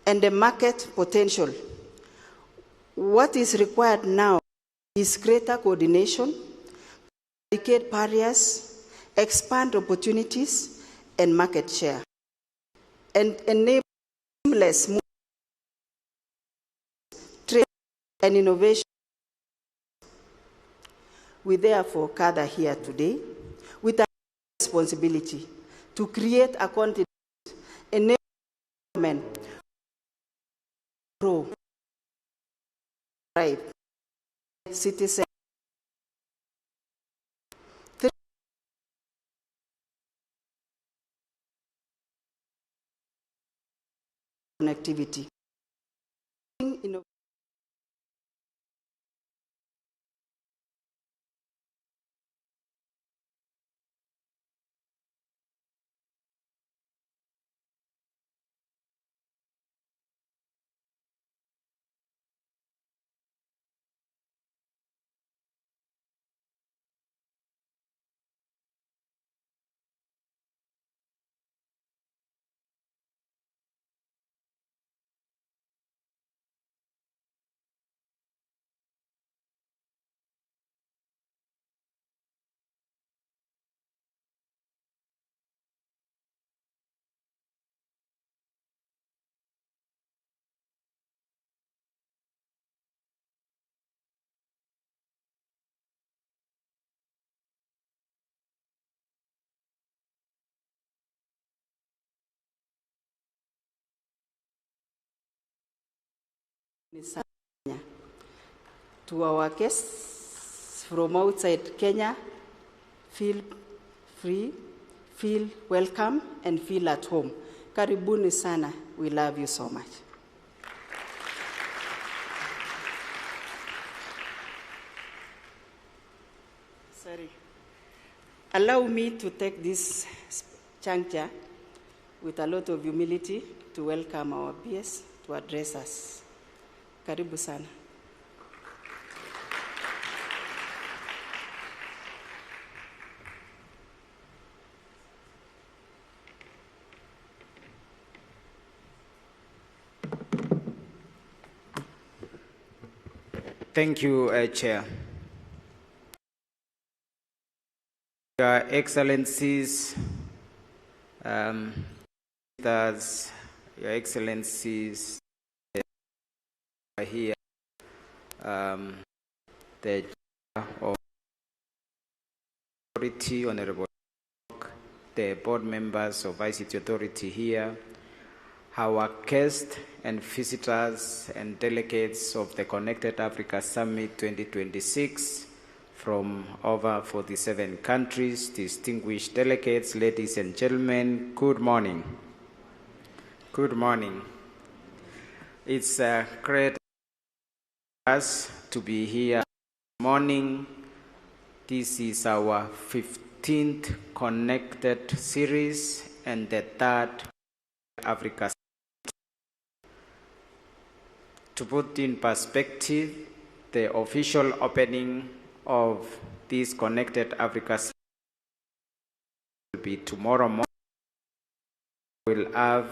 and the market potential. What is required now is greater coordination, eradicate barriers, expand opportunities and market share, and enable seamless trade and innovation. We therefore gather here today with a responsibility to create a continent, enable government, grow, thrive, citizens. Connectivity. To our guests from outside Kenya, feel free, feel welcome, and feel at home. Karibuni sana. We love you so much. Sorry. Allow me to take this juncture with a lot of humility to welcome our peers to address us. Karibu sana. Thank you, Chair. Your Excellencies, Your Excellencies are here, the Chair of Authority, Honorable, the board members of ICT Authority here, our guests and visitors and delegates of the Connected Africa Summit 2026 from over 47 countries, distinguished delegates, ladies and gentlemen, good morning. Good morning. It's a great for us to be here this morning. This is our 15th Connected series and the third Africa. To put in perspective, the official opening of this Connected Africa will be tomorrow morning. We'll have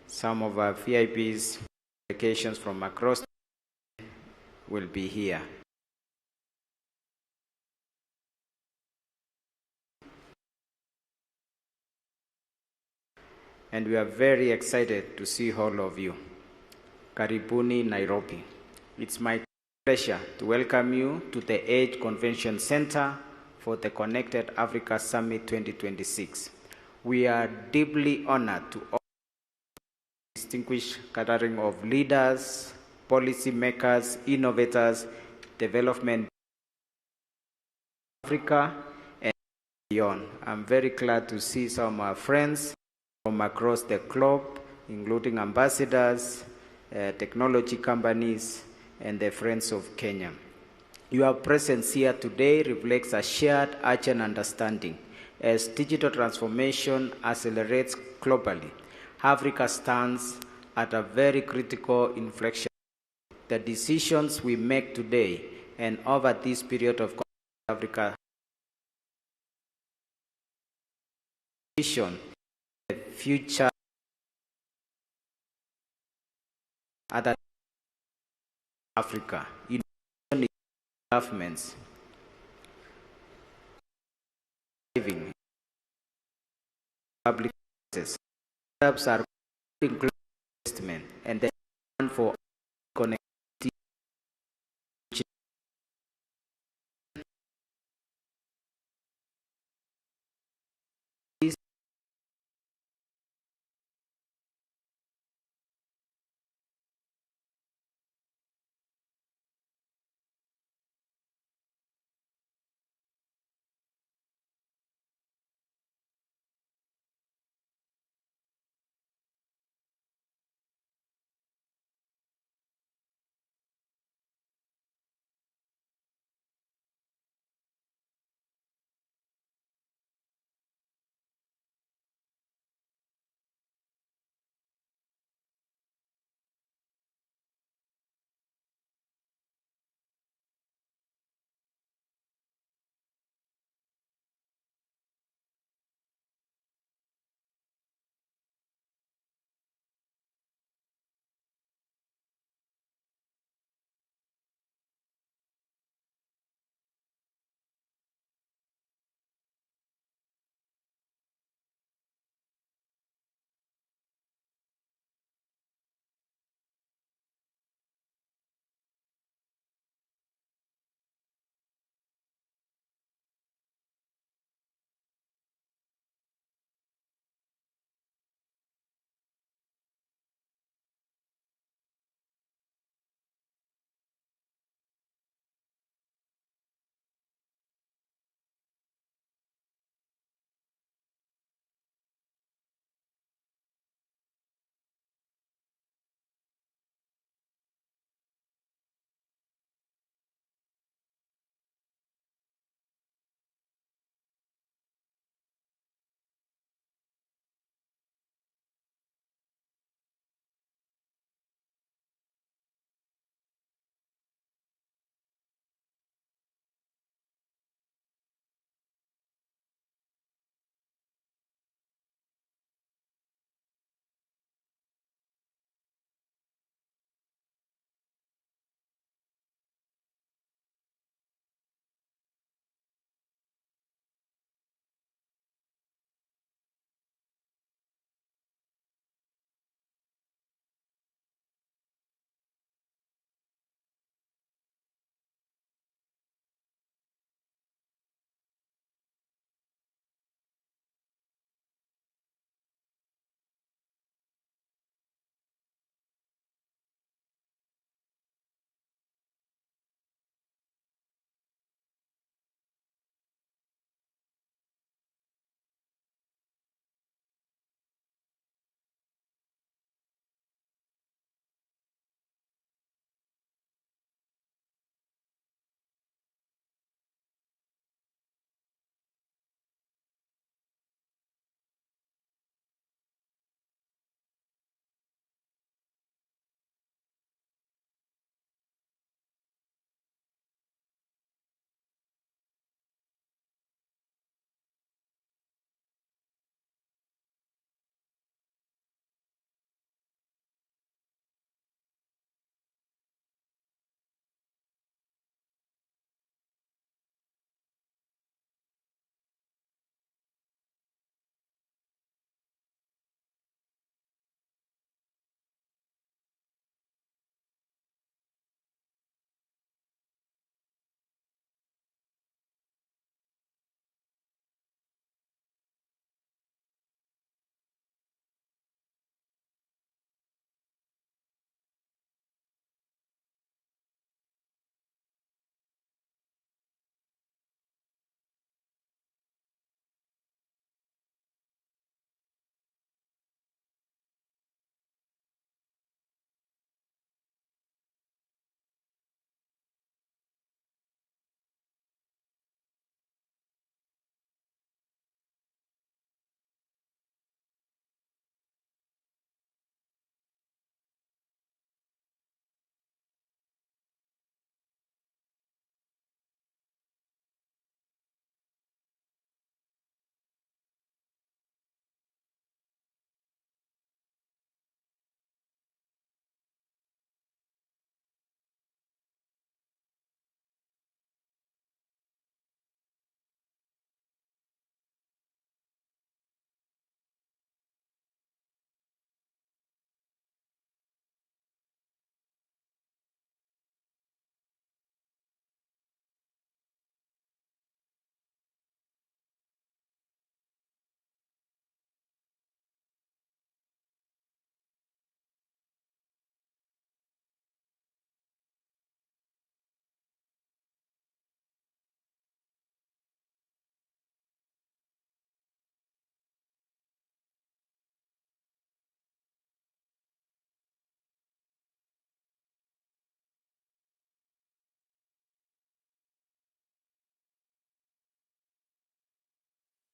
some of our VIPs, delegations from across the country will be here. And we are very excited to see all of you. Karibuni, Nairobi. It's my pleasure to welcome you to the 8th Convention Center for the Connected Africa Summit 2026. We are deeply honored to offer a distinguished gathering of leaders, policy makers, innovators, development Africa and beyond. I'm very glad to see some of our friends from across the globe, including ambassadors, technology companies, and the Friends of Kenya. Your presence here today reflects a shared urgent understanding. As digital transformation accelerates globally, Africa stands at a very critical inflection. The decisions we make today and over this period of Africa vision, the future other Africa, governments, public services, startups are investment and the demand for connectivity is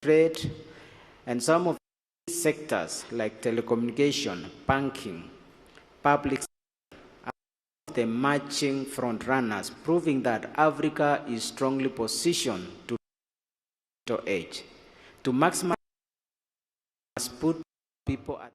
trade, and some of these sectors like telecommunication, banking, public the marching front runners, proving that Africa is strongly positioned to age. To maximize, put people at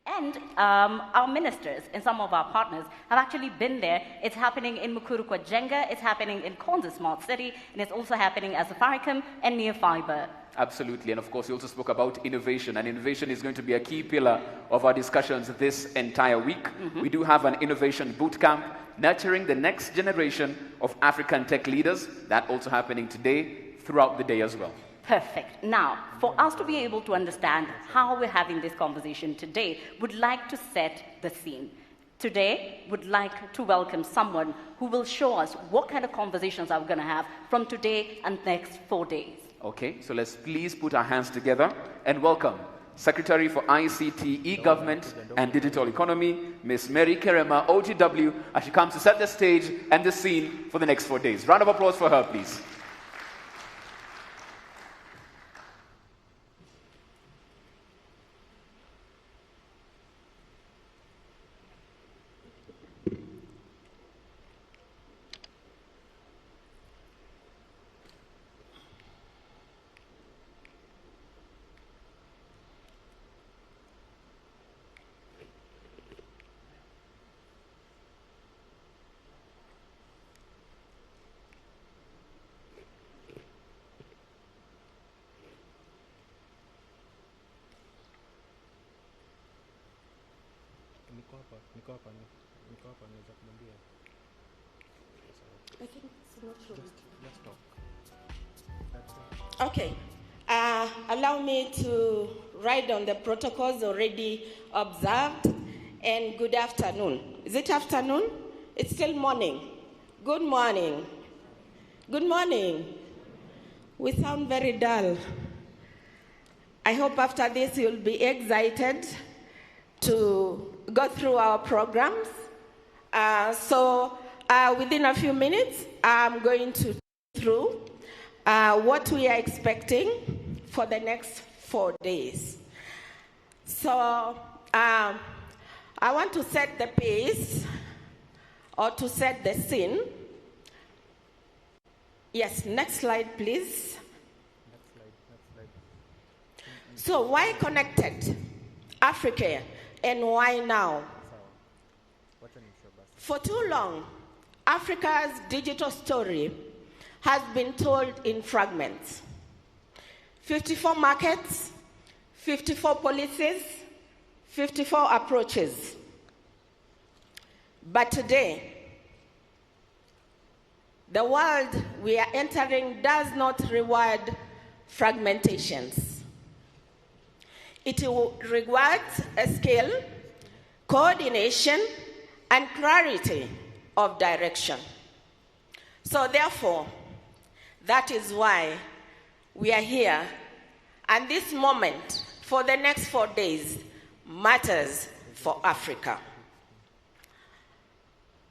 And our ministers and some of our partners have actually been there. It's happening in Mukurukwa Jenga, it's happening in Konza Smart City, and it's also happening at Safaricom and Near Fiber. Absolutely, and of course you also spoke about innovation, and innovation is going to be a key pillar of our discussions this entire week. We do have an innovation bootcamp, nurturing the next generation of African tech leaders. That also happening today, throughout the day as well. Perfect. Now, for us to be able to understand how we're having this conversation today, would like to set the scene. Today, would like to welcome someone who will show us what kind of conversations are we going to have from today and next 4 days. Okay, so let's please put our hands together and welcome Secretary for ICT, E-Government and Digital Economy, Ms. Mary Kerema, OGW, as she comes to set the stage and the scene for the next 4 days. Round of applause for her, please. I think it's not sure. Just talk. Okay. Allow me to write on the protocols already observed. And good afternoon. Is it afternoon? It's still morning. Good morning. Good morning. We sound very dull. I hope after this you'll be excited to go through our programs. Within a few minutes, I'm going to go through what we are expecting for the next 4 days. So I want to set the pace, or to set the scene. Yes, next slide, please. Next slide. So why Connected Africa, and why now? For too long, Africa's digital story has been told in fragments. 54 markets, 54 policies, 54 approaches. But today, the world we are entering does not reward fragmentations. It rewards a scale, coordination, and clarity of direction. So therefore, that is why we are here, and this moment for the next 4 days matters for Africa.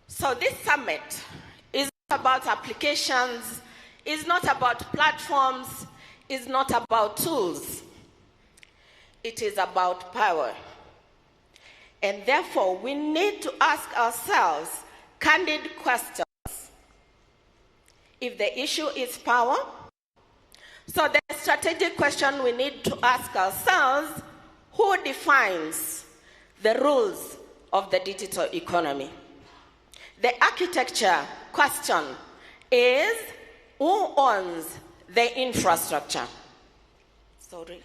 So this summit is not about applications, is not about platforms, is not about tools. It is about power. And therefore, we need to ask ourselves candid questions. If the issue is power, so the strategic question we need to ask ourselves, who defines the rules of the digital economy? The architecture question is, who owns the infrastructure? Sorry.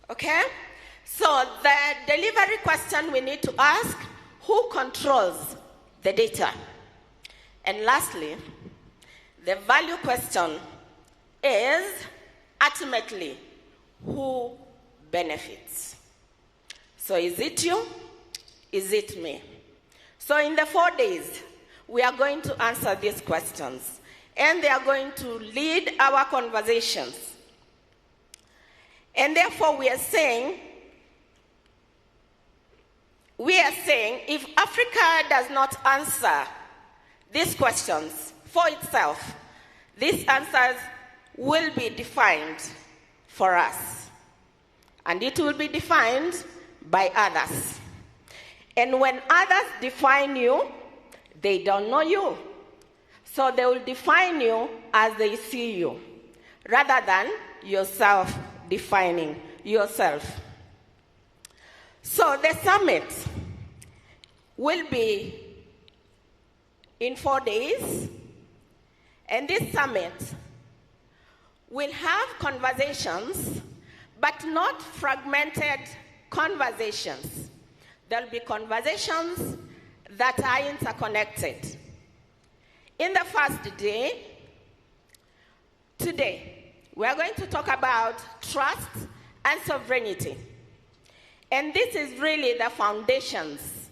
Okay? So the delivery question we need to ask, who controls the data? And lastly, the value question is, ultimately, who benefits? So is it you? Is it me? So in the 4 days, we are going to answer these questions, and they are going to lead our conversations. And therefore, we are saying, if Africa does not answer these questions for itself, these answers will be defined for us. And it will be defined by others. And when others define you, they don't know you. So they will define you as they see you, rather than yourself defining yourself. So the summit will be in 4 days, and this summit will have conversations, but not fragmented conversations. There'll be conversations that are interconnected. In the first day, today, we are going to talk about trust and sovereignty. And this is really the foundations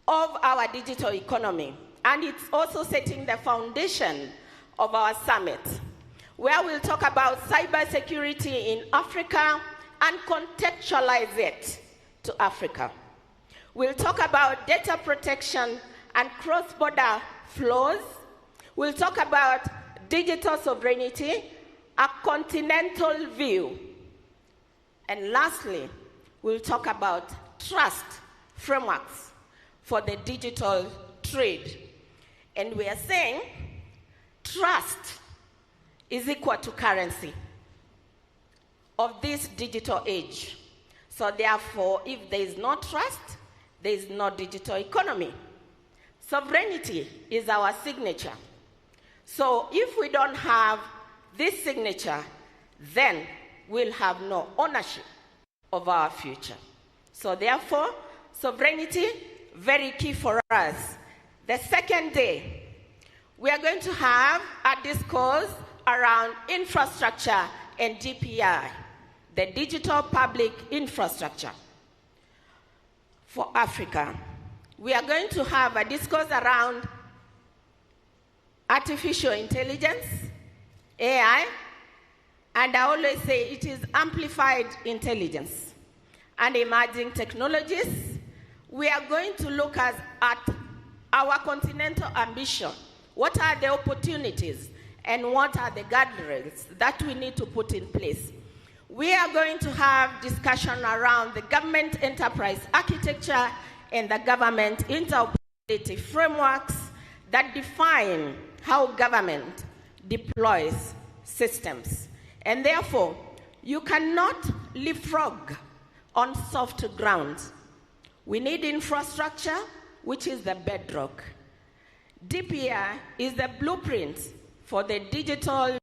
of our digital economy. And it's also setting the foundation of our summit, where we'll talk about cybersecurity in Africa and contextualize it to Africa. We'll talk about data protection and cross-border flows. We'll talk about digital sovereignty, a continental view. And lastly, we'll talk about trust frameworks for the digital trade. And we are saying trust is equal to currency of this digital age. So therefore, if there is no trust, there is no digital economy. Sovereignty is our signature. So if we don't have this signature, then we'll have no ownership of our future. So therefore, sovereignty, very key for us. The second day, we are going to have a discourse around infrastructure and DPI, the digital public infrastructure for Africa. We are going to have a discourse around artificial intelligence, AI, and I always say it is amplified intelligence and emerging technologies. We are going to look at our continental ambition. What are the opportunities and what are the guardrails that we need to put in place? We are going to have discussion around the government enterprise architecture and the government interoperability frameworks that define how government deploys systems. And therefore, you cannot leapfrog on soft ground. We need infrastructure, which is the bedrock. DPI is the blueprint for the digital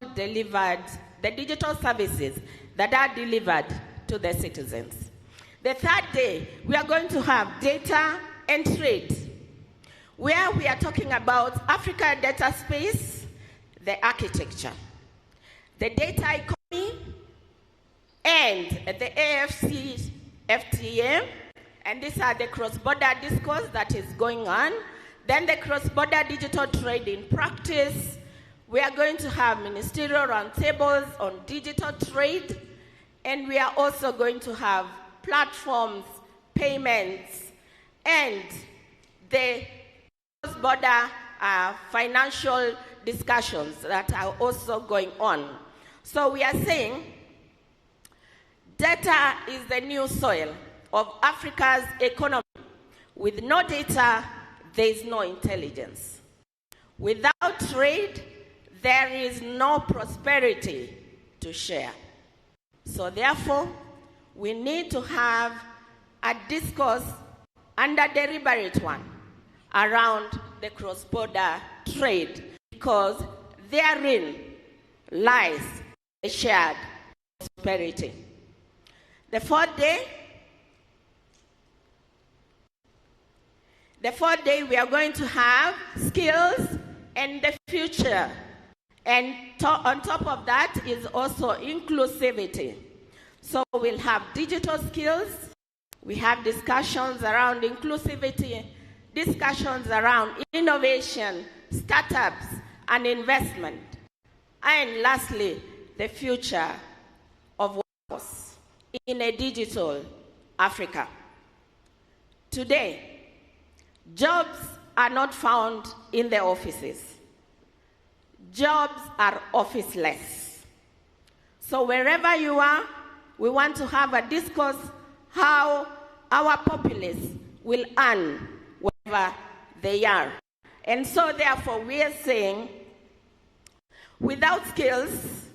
services that are delivered to the citizens. The third day, we are going to have data and trade, where we are talking about Africa data space, the architecture, the data economy, and the AFC FTA, and these are the cross-border discourse that is going on. Then the cross-border digital trade in practice. We are going to have ministerial roundtables on digital trade, and we are also going to have platforms, payments, and the cross-border financial discussions that are also going on. So we are saying data is the new soil of Africa's economy. With no data, there is no intelligence. Without trade, there is no prosperity to share. So therefore, we need to have a discourse and a deliberate one around the cross-border trade, because therein lies a shared prosperity. The fourth day, we are going to have skills and the future. And on top of that is also inclusivity. So we'll have digital skills, we have discussions around inclusivity, discussions around innovation, startups, and investment. And lastly, the future of workforce in a digital Africa. Today, jobs are not found in the offices. Jobs are officeless. So wherever you are, we want to have a discourse how our populace will earn wherever they are. And so therefore we are saying, without skills,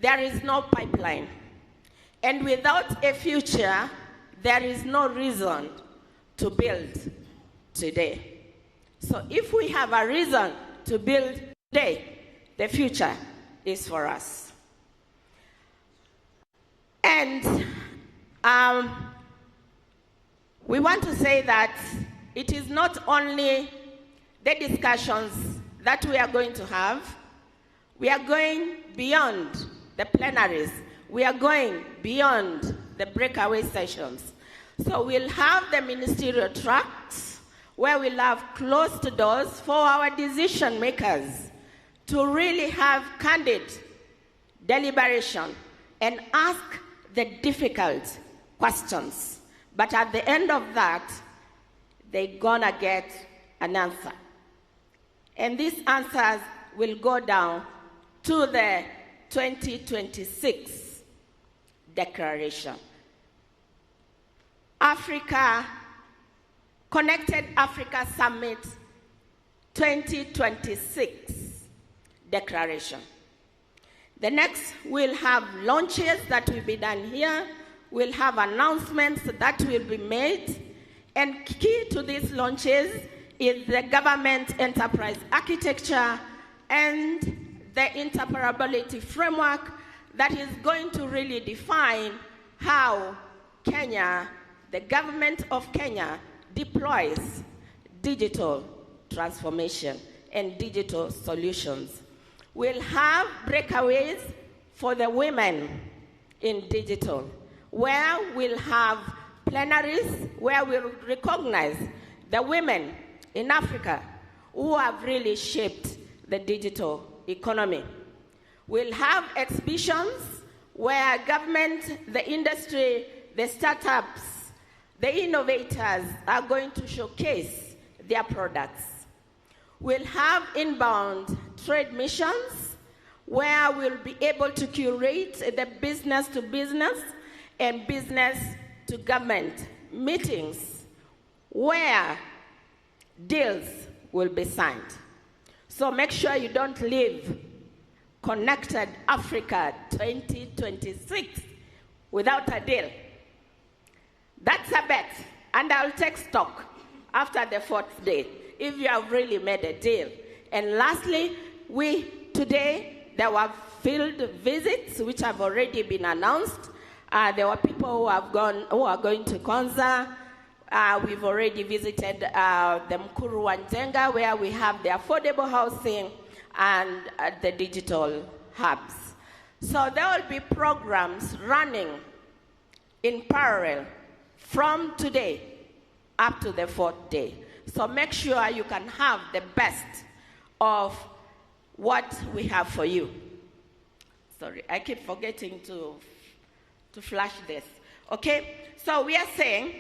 there is no pipeline. And without a future, there is no reason to build today. So if we have a reason to build today, the future is for us. And we want to say that it is not only the discussions that we are going to have, we are going beyond the plenaries. We are going beyond the breakaway sessions. So we'll have the ministerial tracks where we'll have closed doors for our decision makers to really have candid deliberation and ask the difficult questions. But at the end of that, they're gonna get an answer. And these answers will go down to the 2026 declaration. Connected Africa Summit 2026 declaration. The next, we'll have launches that will be done here. We'll have announcements that will be made. And key to these launches is the government enterprise architecture and the interoperability framework that is going to really define how Kenya, the government of Kenya, deploys digital transformation and digital solutions. We'll have breakaways for the women in digital, where we'll have plenaries where we'll recognize the women in Africa who have really shaped the digital economy. We'll have exhibitions where government, the industry, the startups, the innovators are going to showcase their products. We'll have inbound trade missions where we'll be able to curate the business to business and business to government meetings where deals will be signed. So make sure you don't leave Connected Africa 2026 without a deal. That's a bet, and I'll take stock after the 4th day if you have really made a deal. And lastly, today there were field visits which have already been announced. There were people who are going to Konza. We've already visited the Mkuru Wanjenga, where we have the affordable housing and the digital hubs. So there will be programs running in parallel from today up to the 4th day. So make sure you can have the best of what we have for you. Sorry, I keep forgetting to flash this. Okay, so we are saying,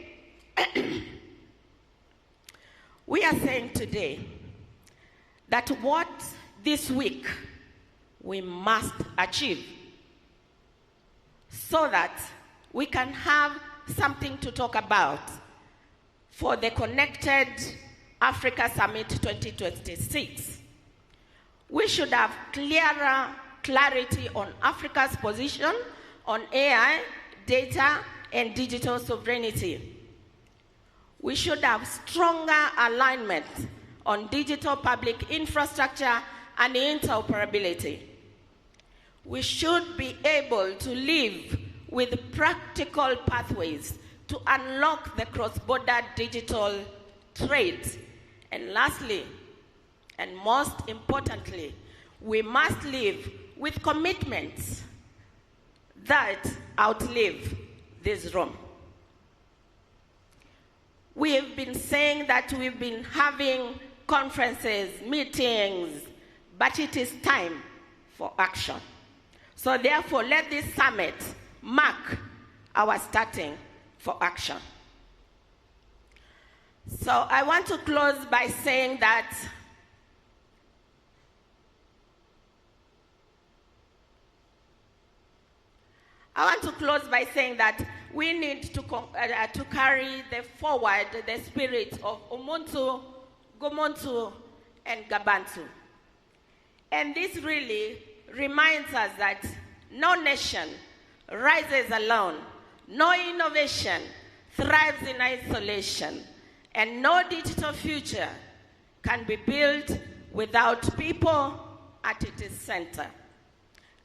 today that what this week we must achieve so that we can have something to talk about for the Connected Africa Summit 2026. We should have clarity on Africa's position on AI, data, and digital sovereignty. We should have stronger alignment on digital public infrastructure and interoperability. We should be able to live with practical pathways to unlock the cross-border digital trade. And lastly, and most importantly, we must live with commitments that outlive this room. We have been saying that we've been having conferences, meetings, but it is time for action. So therefore, let this summit mark our starting for action. So I want to close by saying that we need to carry forward the spirit of Umuntu, Gumuntu, and Gabantu. And this really reminds us that no nation rises alone, no innovation thrives in isolation, and no digital future can be built without people at its center.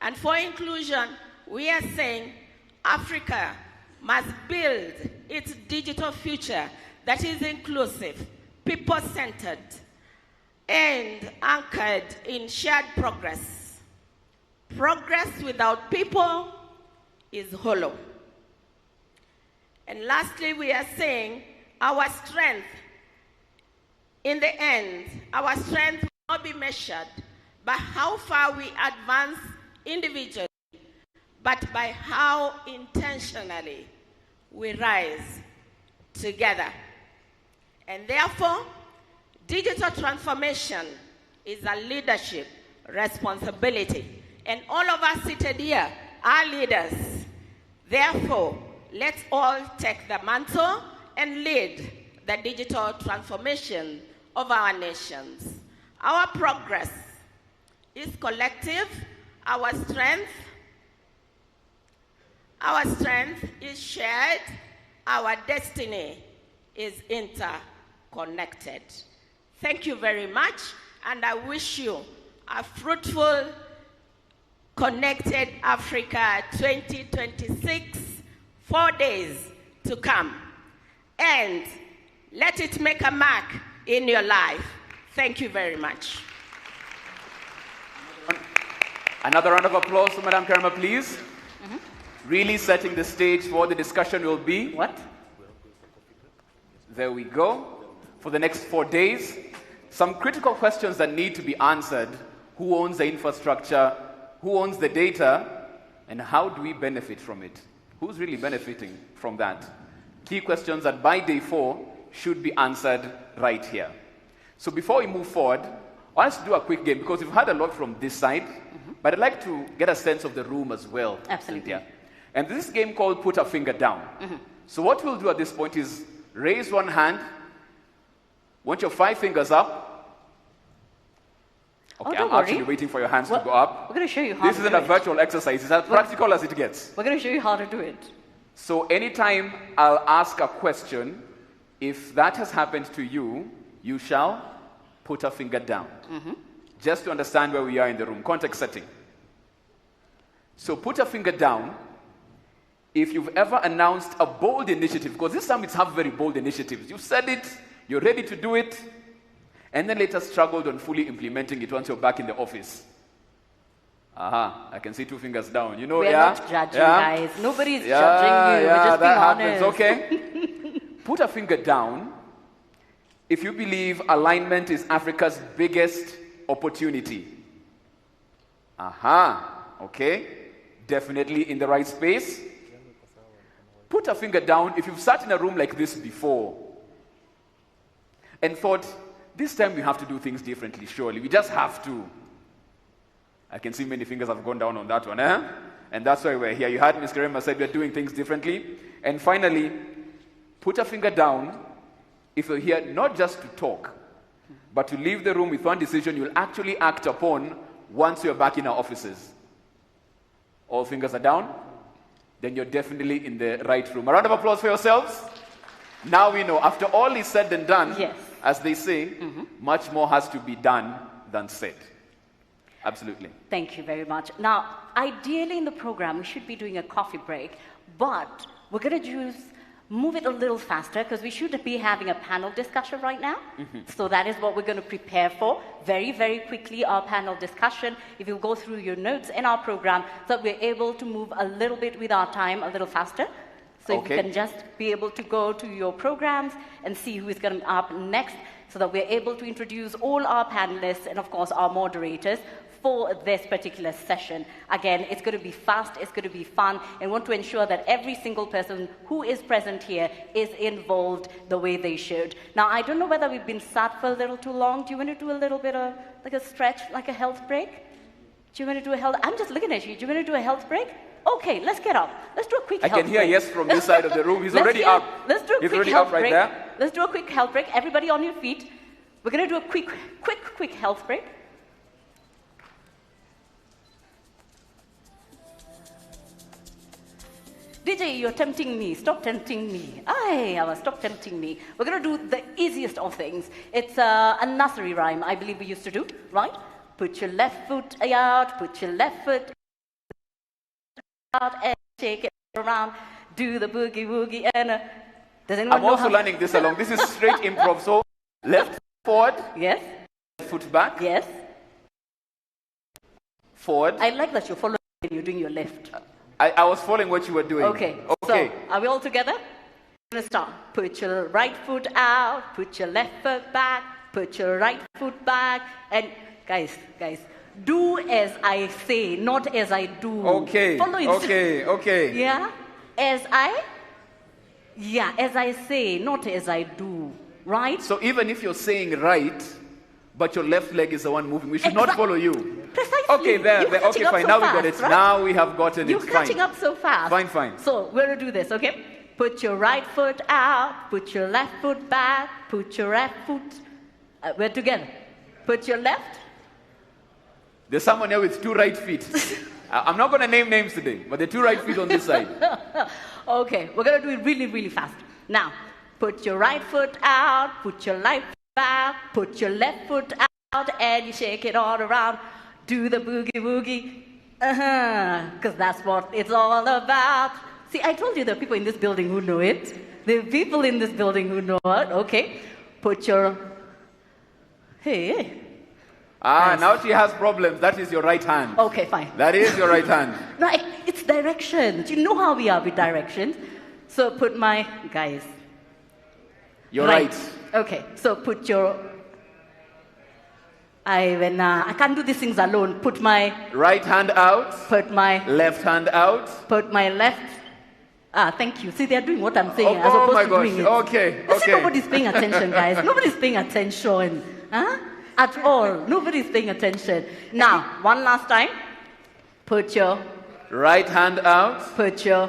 And for inclusion, we are saying Africa must build its digital future that is inclusive, people-centered, and anchored in shared progress. Progress without people is hollow. And lastly, we are saying our strength, in the end, our strength will not be measured by how far we advance individually, but by how intentionally we rise together. And therefore, digital transformation is a leadership responsibility. And all of us seated here are leaders. Therefore, let's all take the mantle and lead the digital transformation of our nations. Our progress is collective. Our strength is shared. Our destiny is interconnected. Thank you very much, and I wish you a fruitful Connected Africa 2026, 4 days to come. And let it make a mark in your life. Thank you very much. Another round of applause for Madam Karama, please. Really setting the stage for what the discussion will be. What? There we go. For the next 4 days, some critical questions that need to be answered. Who owns the infrastructure? Who owns the data? And how do we benefit from it? Who's really benefiting from that? Key questions that by day 4 should be answered right here. So before we move forward, I want us to do a quick game because we've heard a lot from this side, but I'd like to get a sense of the room as well. Absolutely. Cynthia. And this is a game called Put a Finger Down. So what we'll do at this point is raise one hand. Want your 5 fingers up? Okay, don't I'm actually worry. waiting for your hands to go up. We're going to show you how This to isn't do a it. virtual exercise. It's as practical as it gets. We're going to show you how to do it. So anytime I'll ask a question, if that has happened to you, you shall put a finger down. Just to understand where we are in the room. Context setting. So put a finger down if you've ever announced a bold initiative, because these summits have very bold initiatives. You've said it, you're ready to do it, and then later struggled on fully implementing it once you're back in the office. I can see 2 fingers down. You know, We're not judging, guys. Nobody's judging you. We're just being honest. Okay. Put a finger down if you believe alignment is Africa's biggest opportunity. Okay. Definitely in the right space. Put a finger down if you've sat in a room like this before and thought, this time we have to do things differently, surely. We just have to. I can see many fingers have gone down on that one, And that's why we're here. You heard Ms. Karema said we're doing things differently. And finally, put a finger down if you're here not just to talk, but to leave the room with one decision you'll actually act upon once you're back in our offices. All fingers are down? Then you're definitely in the right room. A round of applause for yourselves. Now we know, after all is said and done, Yes. as they say, much more has to be done than said. Absolutely. Thank you very much. Now, ideally in the program, we should be doing a coffee break, but we're going to move it a little faster because we should be having a panel discussion right now. So that is what we're going to prepare for. Very, very quickly, our panel discussion, if you go through your notes in our program, so that we're able to move a little bit with our time a little faster. So if you can just be able to go to your programs and see who is going to up next, so that we're able to introduce all our panelists and, of course, our moderators for this particular session. Again, it's going to be fast, it's going to be fun, and want to ensure that every single person who is present here is involved the way they should. Now, I don't know whether we've been sat for a little too long. Do you want to do a little bit of like a stretch, like a health break? Do you want to do a health? I'm just looking at you. Do you want to do a health break? Okay, let's get up. Let's do a quick health break. I can hear yes from this side of the room. He's already up. Let's do a quick health break. Let's do a quick health break. Everybody on your feet. We're going to do a quick health break. DJ, you're tempting me. Stop tempting me. Stop tempting me. We're going to do the easiest of things. It's a nursery rhyme, I believe we used to do, right? Put your left foot out, put your left foot out, and shake it around. Do the boogie woogie, and does anyone I'm know also learning this along. This is straight improv. So left forward. Yes. Foot back. Yes. Forward. I like that you're following and you're doing your left. I was following what you were doing. Okay. So, are we all together? We're going to start. Put your right foot out, put your left foot back, put your right foot back, and guys, do as I say, not as I do. Okay. Follow it. Okay. Yeah? As I say, not as I do. Right? So even if you're saying right, but your left leg is the one moving, we should not follow you. Precisely. Okay, there. Okay, fine. Now we got it. Right? Now we have gotten it. You're catching up so fast. Fine. So we're going to do this, okay? Put your right foot out, put your left foot back, put your left foot... we're together. Put your left... There's someone here with two right feet. I'm not going to name names today, but the two right feet on this side. Okay, we're going to do it really, really fast. Now, put your right foot out, put your left foot back, put your left foot out, and you shake it all around. Do the boogie woogie. Because that's what it's all about. See, I told you there are people in this building who know it. There are people in this building who know it. Okay, put your... Hey. Nice. Now she has problems. That is your right hand. Okay, fine. That is your right hand. No, it's directions. You know how we are with directions. So put my... Guys. You're right. Okay, so put your... I can't do these things alone. Put my... Right hand out. Put my... Left hand out. Put my left... thank you. See, they're doing what I'm saying as opposed to doing it. Okay. See, nobody's paying attention, guys. Nobody's paying attention. At all. Nobody's paying attention. Now, one last time. Put your... Right hand out. Put your...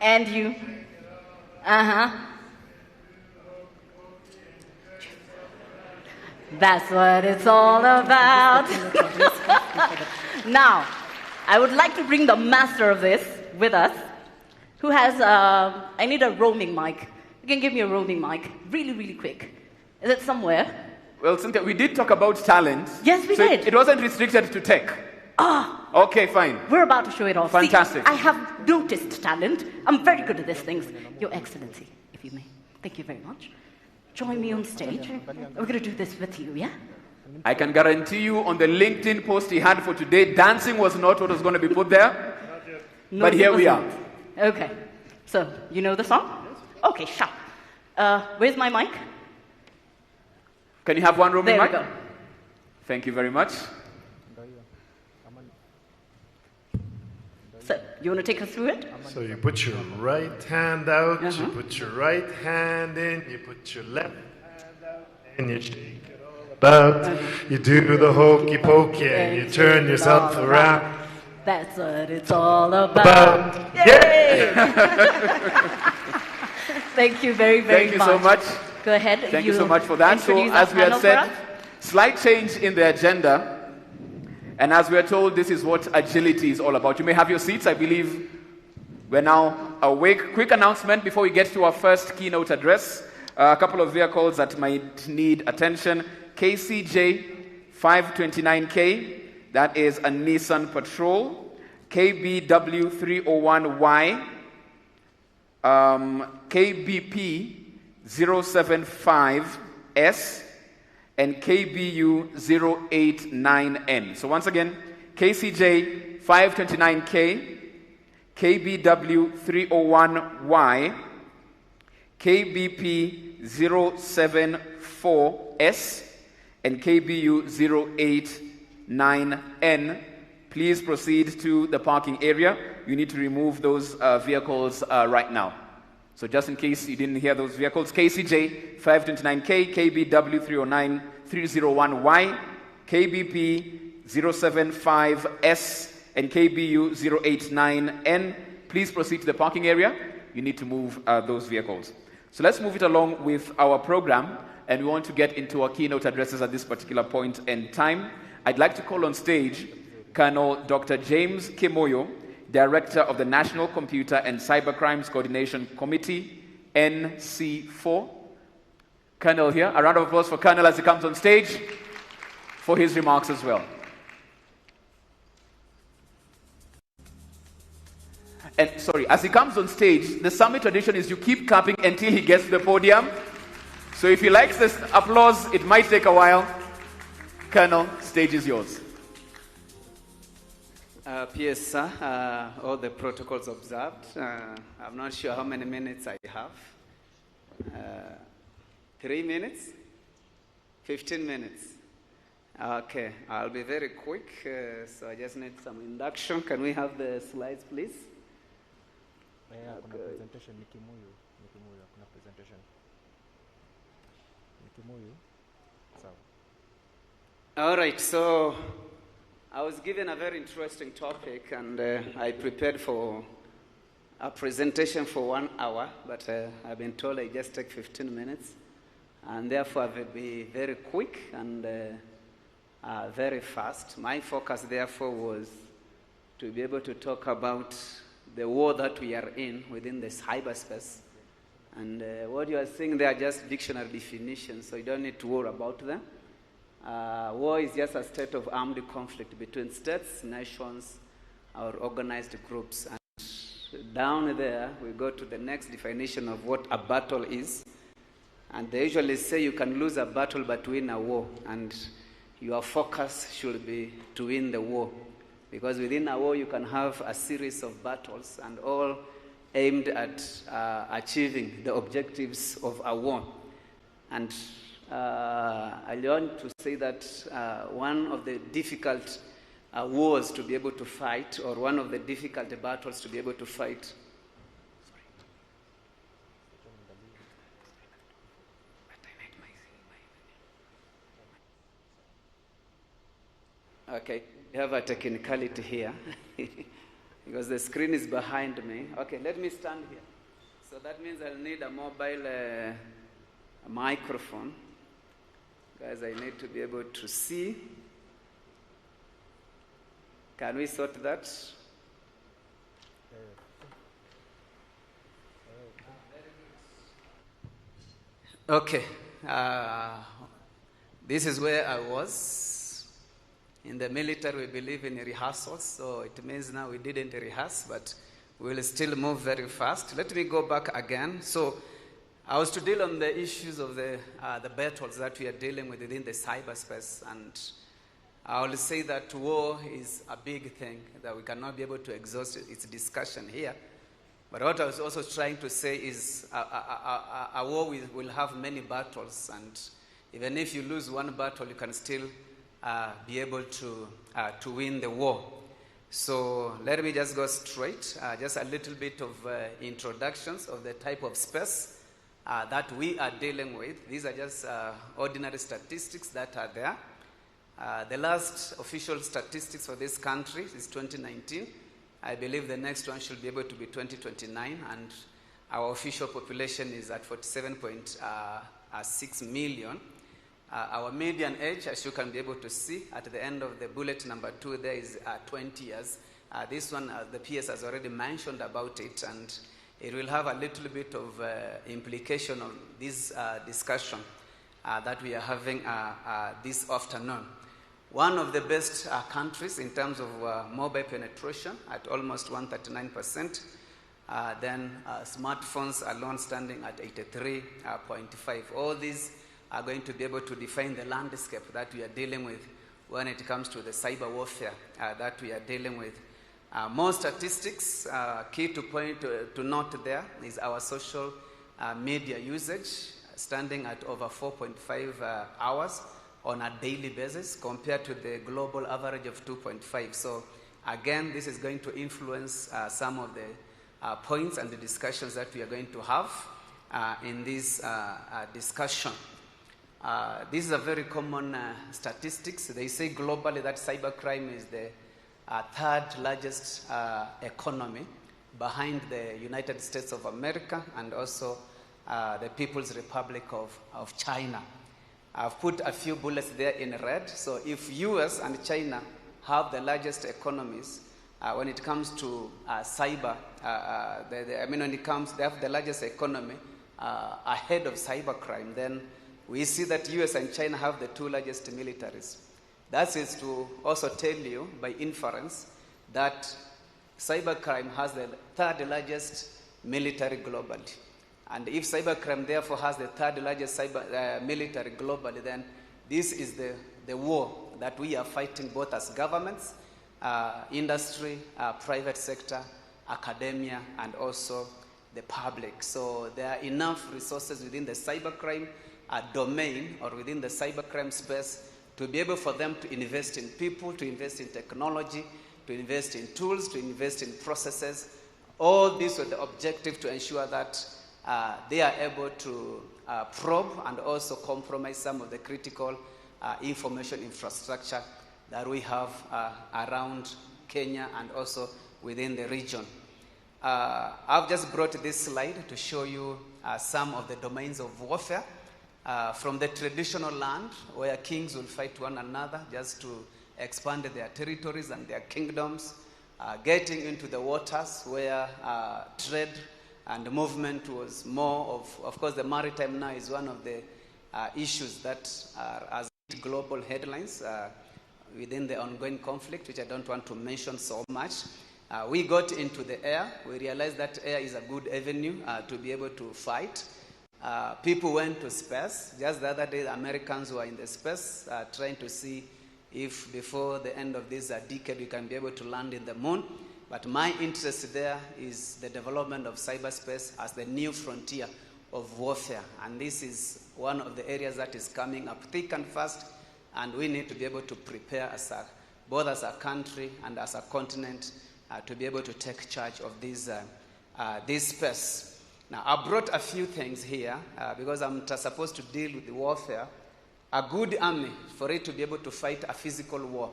And you... That's what it's all about. Now, I would like to bring the master of this with us, who has, I need a roaming mic. You can give me a roaming mic, really, really quick. Is it somewhere? Well, Cynthia, we did talk about talent. Yes, we did. It wasn't restricted to tech. Okay, fine. We're about to show it off. Fantastic. See, I have noticed talent. I'm very good at these things. Your Excellency, if you may. Thank you very much. Join me on stage. We're going to do this with you, yeah? I can guarantee you on the LinkedIn post he had for today, dancing was not what was going to be put there. No, but here we are. Okay. So, you know the song? Okay, sharp. Where's my mic? Can you have one roaming mic? There we go. Thank you very much. So, you want to take us through it? So you put your right hand out, you put your right hand in, you put your left hand out, and you shake it all about. You do the hokey pokey and you turn yourself around. That's what it's all about. Yay! Thank you very, very much. Thank you so much. Go ahead. Thank you so much for that. So, as we had said, slight change in the agenda. And as we are told, this is what agility is all about. You may have your seats. I believe we're now awake. Quick announcement before we get to our first keynote address. A couple of vehicles that might need attention. KCJ 529K, that is a Nissan Patrol. KBW 301Y, KBP 075S, and KBU 089N. So once again, KCJ 529K, KBW 301Y, KBP 074S, and KBU 089N. Please proceed to the parking area. You need to remove those vehicles right now. So just in case you didn't hear those vehicles, KCJ 529K, KBW 301Y, KBP 075S, and KBU 089N. Please proceed to the parking area. You need to move those vehicles. So let's move it along with our program, and we want to get into our keynote addresses at this particular point in time. I'd like to call on stage Colonel Dr. James Kimoyo, Director of the National Computer and Cybercrimes Coordination Committee, NC4. Colonel here. A round of applause for Colonel as he comes on stage for his remarks as well. And sorry, as he comes on stage, the summit tradition is you keep clapping until he gets to the podium. So if he likes this applause, it might take a while. Colonel, stage is yours. PS, sir, all the protocols observed. I'm not sure how many minutes I have. 3 minutes? 15 minutes? Okay, I'll be very quick. So I just need some induction. Can we have the slides, please? Kuna presentation ni Kimuyu, kuna presentation. Ni Kimuyu. Sawa. All right, so I was given a very interesting topic, and I prepared for a presentation for 1 hour, but I've been told I just take 15 minutes, and therefore I will be very quick and very fast. My focus, therefore, was to be able to talk about the war that we are in within the cyberspace. And what you are seeing there are just dictionary definitions, so you don't need to worry about them. War is just a state of armed conflict between states, nations, or organized groups. And down there, we go to the next definition of what a battle is. And they usually say you can lose a battle but win a war. And your focus should be to win the war. Because within a war, you can have a series of battles and all aimed at achieving the objectives of a war. And I want to say that one of the difficult wars to be able to fight, or one of the difficult battles to be able to fight, okay, we have a technicality here because the screen is behind me. Okay, let me stand here. So that means I'll need a mobile microphone. Guys, I need to be able to see. Can we sort that? Okay. This is where I was. In the military, we believe in rehearsals, so it means now we didn't rehearse, but we'll still move very fast. Let me go back again. So I was to deal on the issues of the battles that we are dealing with within the cyberspace, and I will say that war is a big thing that we cannot be able to exhaust its discussion here. But what I was also trying to say is a war will have many battles, and even if you lose one battle, you can still be able to win the war. So let me just go straight, just a little bit of introductions of the type of space that we are dealing with. These are just ordinary statistics that are there. The last official statistics for this country is 2019. I believe the next one should be able to be 2029, and our official population is at 47.6 million. Our median age, as you can be able to see at the end of the bullet number 2, there is 20 years. This one, the PS has already mentioned about it, and it will have a little bit of implication on this discussion that we are having this afternoon. One of the best countries in terms of mobile penetration at almost 139%. Then smartphones alone standing at 83.5. All these are going to be able to define the landscape that we are dealing with when it comes to the cyber warfare that we are dealing with. More statistics, key to point to note there is our social media usage, standing at over 4.5 hours on a daily basis compared to the global average of 2.5. So again, this is going to influence some of the points and the discussions that we are going to have in this discussion. This is a very common statistics. They say globally that cybercrime is the third largest economy behind the United States of America and also the People's Republic of China. I've put a few bullets there in red. So if US and China have the largest economies when it comes to cyber. When it comes, they have the largest economy ahead of cybercrime. Then we see that US and China have the two largest militaries. That is to also tell you by inference that cybercrime has the third largest military globally. And if cybercrime therefore has the third largest military globally, then this is the war that we are fighting both as governments, industry, private sector, academia, and also the public. So there are enough resources within the cybercrime domain or within the cybercrime space to be able for them to invest in people, to invest in technology, to invest in tools, to invest in processes. All this with the objective to ensure that they are able to probe and also compromise some of the critical information infrastructure that we have around Kenya and also within the region. I've just brought this slide to show you some of the domains of warfare. From the traditional land where kings will fight one another just to expand their territories and their kingdoms, getting into the waters where trade and movement was more of course the maritime now is one of the issues that are as global headlines within the ongoing conflict, which I don't want to mention so much. We got into the air. We realized that air is a good avenue to be able to fight. People went to space. Just the other day, the Americans were in the space trying to see if before the end of this decade we can be able to land in the moon. But my interest there is the development of cyberspace as the new frontier of warfare. And this is one of the areas that is coming up thick and fast. And we need to be able to prepare both as a country and as a continent to be able to take charge of this space. Now, I brought a few things here because I'm supposed to deal with the warfare. A good army, for it to be able to fight a physical war.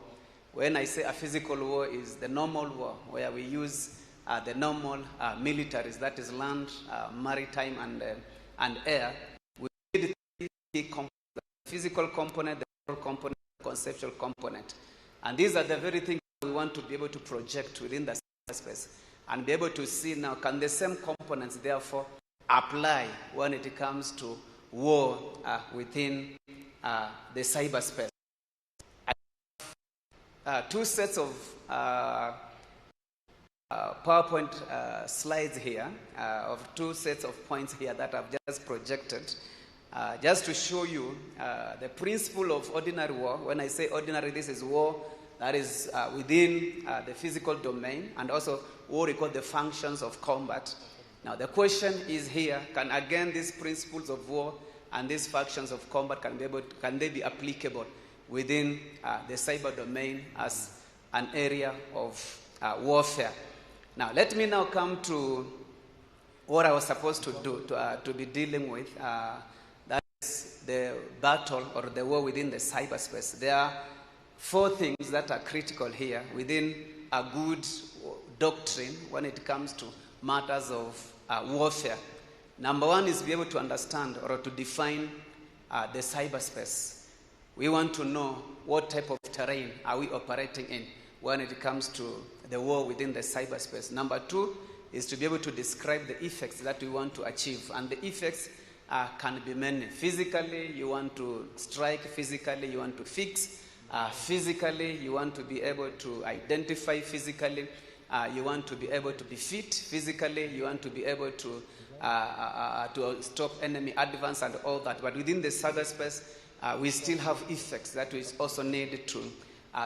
When I say a physical war is the normal war, where we use the normal militaries, that is land, maritime, and air. We need three key components: the physical component, the moral component, the conceptual component. And these are the very things we want to be able to project within the cyberspace and be able to see now, can the same components therefore apply when it comes to war within the cyberspace. Two sets of PowerPoint slides here, of two sets of points here that I've just projected, just to show you the principle of ordinary war. When I say ordinary, this is war that is within the physical domain, and also what we call the functions of combat. Now the question is here, can again these principles of war and these functions of combat, can they be applicable within the cyber domain as an area of warfare? Now let me now come to what I was supposed to do, to be dealing with, that is the battle or the war within the cyberspace. There are four things that are critical here within a good doctrine when it comes to matters of warfare. Number one is to be able to understand or to define the cyberspace. We want to know what type of terrain are we operating in when it comes to the war within the cyberspace. Number two is to be able to describe the effects that we want to achieve. And the effects can be many. Physically, you want to strike. Physically, you want to fix. Physically, you want to be able to identify. Physically, you want to be able to defeat. Physically, you want to be able to stop enemy advance and all that. But within the cyberspace, we still have effects that we also need to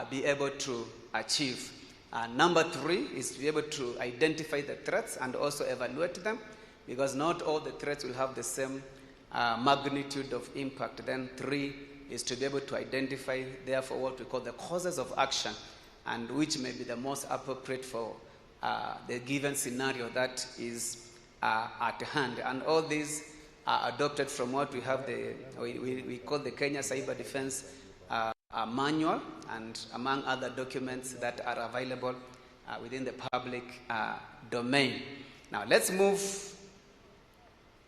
be able to achieve. Number three is to be able to identify the threats and also evaluate them, because not all the threats will have the same magnitude of impact. Then three is to be able to identify, therefore, what we call the causes of action, and which may be the most appropriate for the given scenario that is at hand. And all these are adopted from what we have, we call the Kenya Cyber Defense Manual, and among other documents that are available within the public domain. Now let's move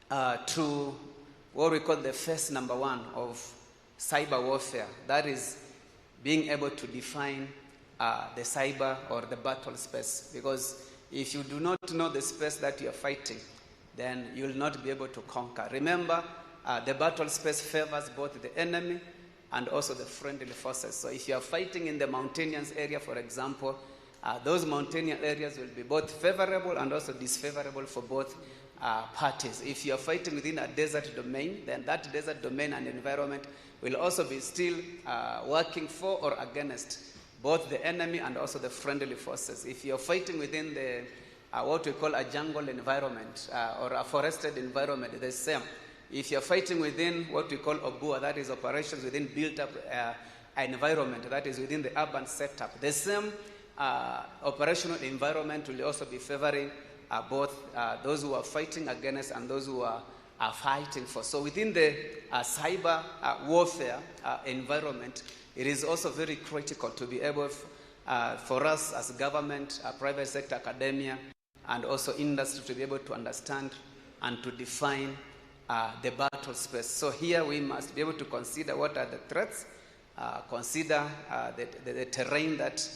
to what we call the phase number one of cyber warfare. That is being able to define the cyber or the battle space. Because if you do not know the space that you are fighting, then you will not be able to conquer. Remember, the battle space favors both the enemy and also the friendly forces. So if you are fighting in the mountainous area, for example, those mountainous areas will be both favorable and also disfavorable for both parties. If you are fighting within a desert domain, then that desert domain and environment will also be still working for or against both the enemy and also the friendly forces. If you're fighting within the what we call a jungle environment or a forested environment, the same. If you're fighting within what we call OBUA, that is operations within built-up environment, that is within the urban setup, the same operational environment will also be favoring both those who are fighting against and those who are fighting for. So within the cyber warfare environment, it is also very critical to be able for us as government, private sector, academia, and also industry to be able to understand and to define the battle space. So here we must be able to consider what are the threats, consider the terrain that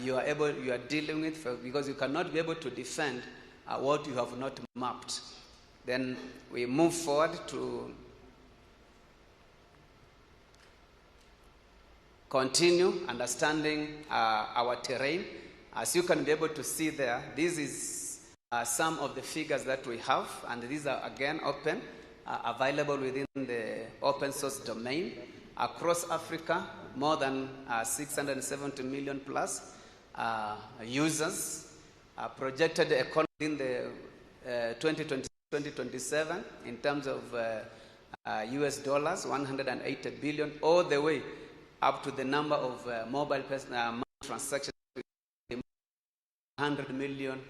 you are dealing with, because you cannot be able to defend what you have not mapped. Then we move forward to continue understanding our terrain. As you can be able to see there, this is some of the figures that we have, and these are again open, available within the open source domain. Across Africa, more than 670 million plus users, projected economy in the 2027 in terms of US dollars, 180 billion, all the way up to the number of mobile transactions, 100 million.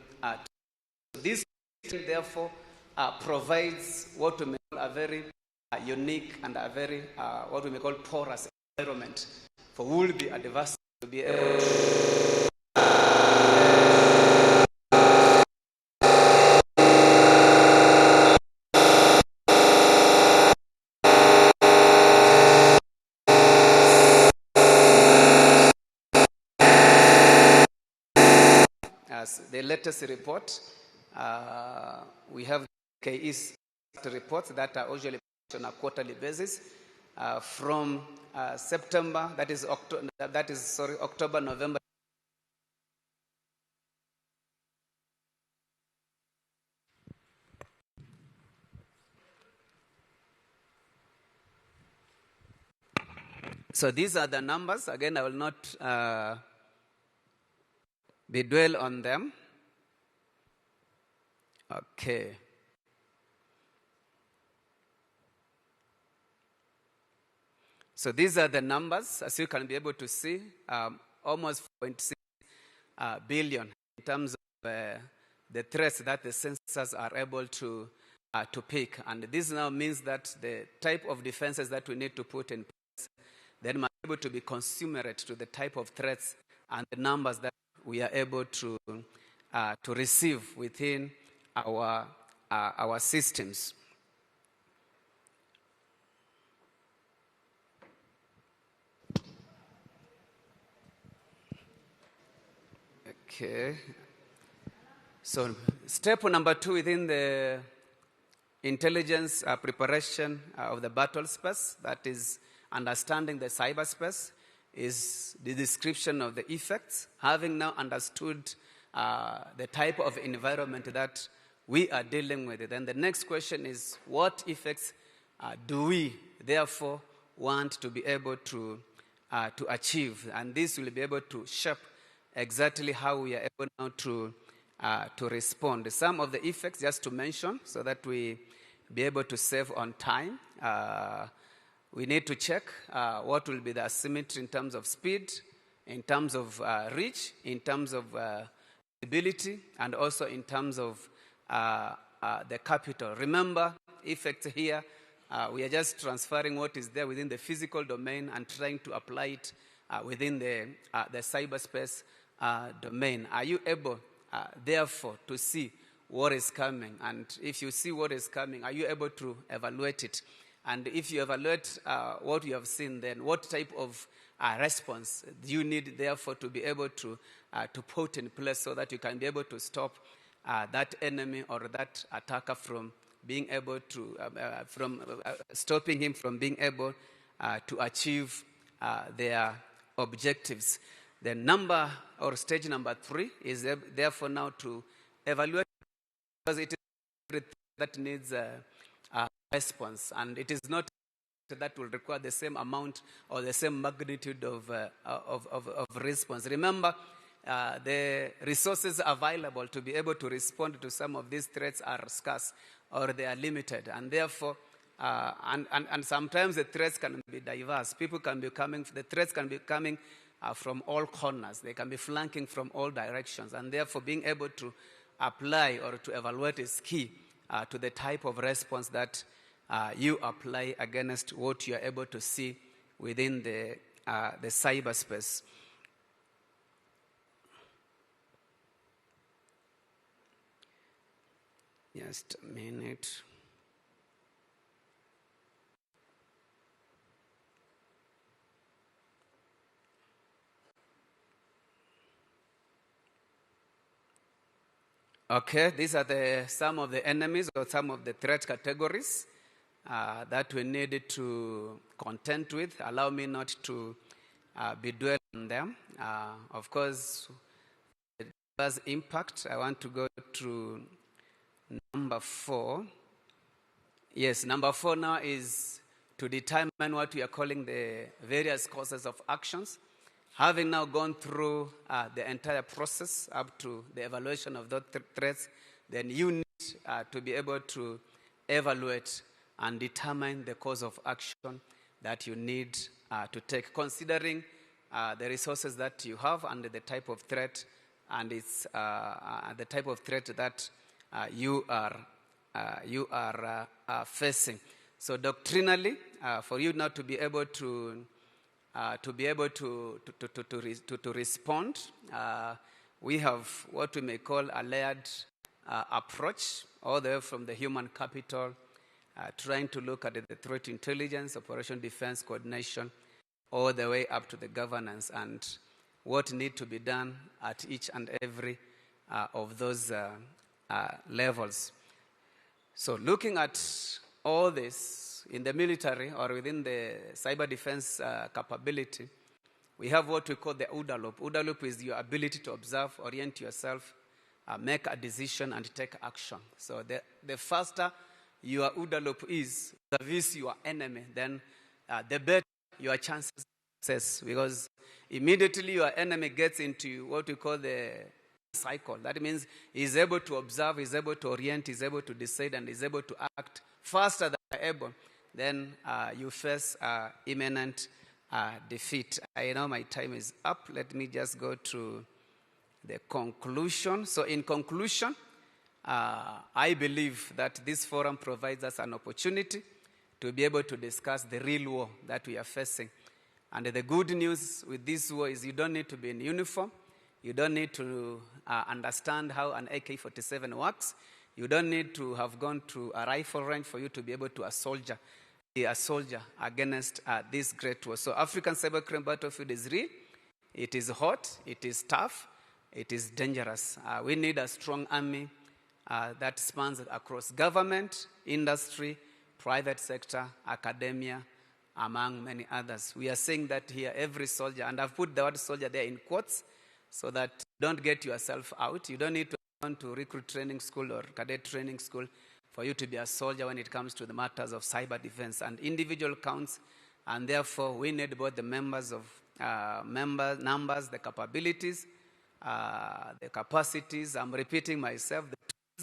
This, therefore, provides what we may call a very unique and a very, what we may call porous environment for who will be advanced to be able to as the latest report. We have KE's reports that are usually on a quarterly basis from September, October, November. So these are the numbers. Again, I will not be dwell on them. Okay. So these are the numbers, as you can be able to see, almost 4.6 billion in terms of the threats that the sensors are able to pick. And this now means that the type of defenses that we need to put in place then must be able to be commensurate to the type of threats and the numbers that we are able to receive within our systems. Okay. So step number 2 within the intelligence preparation of the battle space, that is understanding the cyberspace, is the description of the effects. Having now understood the type of environment that we are dealing with, then the next question is, what effects do we therefore want to be able to achieve? And this will be able to shape exactly how we are able now to respond. Some of the effects, just to mention, so that we be able to save on time. We need to check what will be the asymmetry in terms of speed, in terms of reach, in terms of ability, and also in terms of the capital. Remember, effects here, we are just transferring what is there within the physical domain and trying to apply it within the cyberspace domain. Are you able, therefore, to see what is coming? And if you see what is coming, are you able to evaluate it? And if you evaluate what you have seen, then what type of response you need, therefore, to be able to put in place so that you can be able to stop that enemy or that attacker from being able to, stopping him from being able to achieve their objectives. The number or stage number 3 is therefore now to evaluate, because it is everything that needs a response, and it is not that will require the same amount or the same magnitude of response. Remember, the resources available to be able to respond to some of these threats are scarce or they are limited, and therefore, and sometimes the threats can be diverse. The threats can be coming from all corners. They can be flanking from all directions, and therefore being able to apply or to evaluate is key to the type of response that you apply against what you are able to see within the cyberspace. Just a minute. Okay, these are some of the enemies or some of the threat categories that we need to contend with. Allow me not to be dwelling on them. Of course, it has impact. I want to go to number 4. Yes, number 4 now is to determine what we are calling the various causes of actions. Having now gone through the entire process up to the evaluation of those threats, then you need to be able to evaluate and determine the cause of action that you need to take, considering the resources that you have and the type of threat, and it's the type of threat that you are facing. So doctrinally, for you now to be able to respond, we have what we may call a layered approach, all the way from the human capital, trying to look at the threat intelligence, operation defense coordination, all the way up to the governance and what need to be done at each and every of those levels. So looking at all this in the military or within the cyber defense capability, we have what we call the OODA loop. OODA loop is your ability to observe, orient yourself, make a decision, and take action. So the faster your OODA loop is vis-a-vis your enemy, then the better your chances of success, because immediately your enemy gets into what we call the cycle. That means he's able to observe, he's able to orient, he's able to decide, and he's able to act faster than you're able. Then you face imminent defeat. I know my time is up. Let me just go to the conclusion. So in conclusion, I believe that this forum provides us an opportunity to be able to discuss the real war that we are facing. And the good news with this war is you don't need to be in uniform. You don't need to understand how an AK-47 works. You don't need to have gone to a rifle range for you to be able to be a soldier against this great war. So African cybercrime battlefield is real. It is hot. It is tough. It is dangerous. We need a strong army that spans across government, industry, private sector, academia, among many others. We are saying that here, every soldier, and I've put the word soldier there in quotes, so that you don't get yourself out. You don't need to go to recruit training school or cadet training school for you to be a soldier when it comes to the matters of cyber defense. And individual counts, and therefore we need both the numbers, the capabilities, the capacities. I'm repeating myself,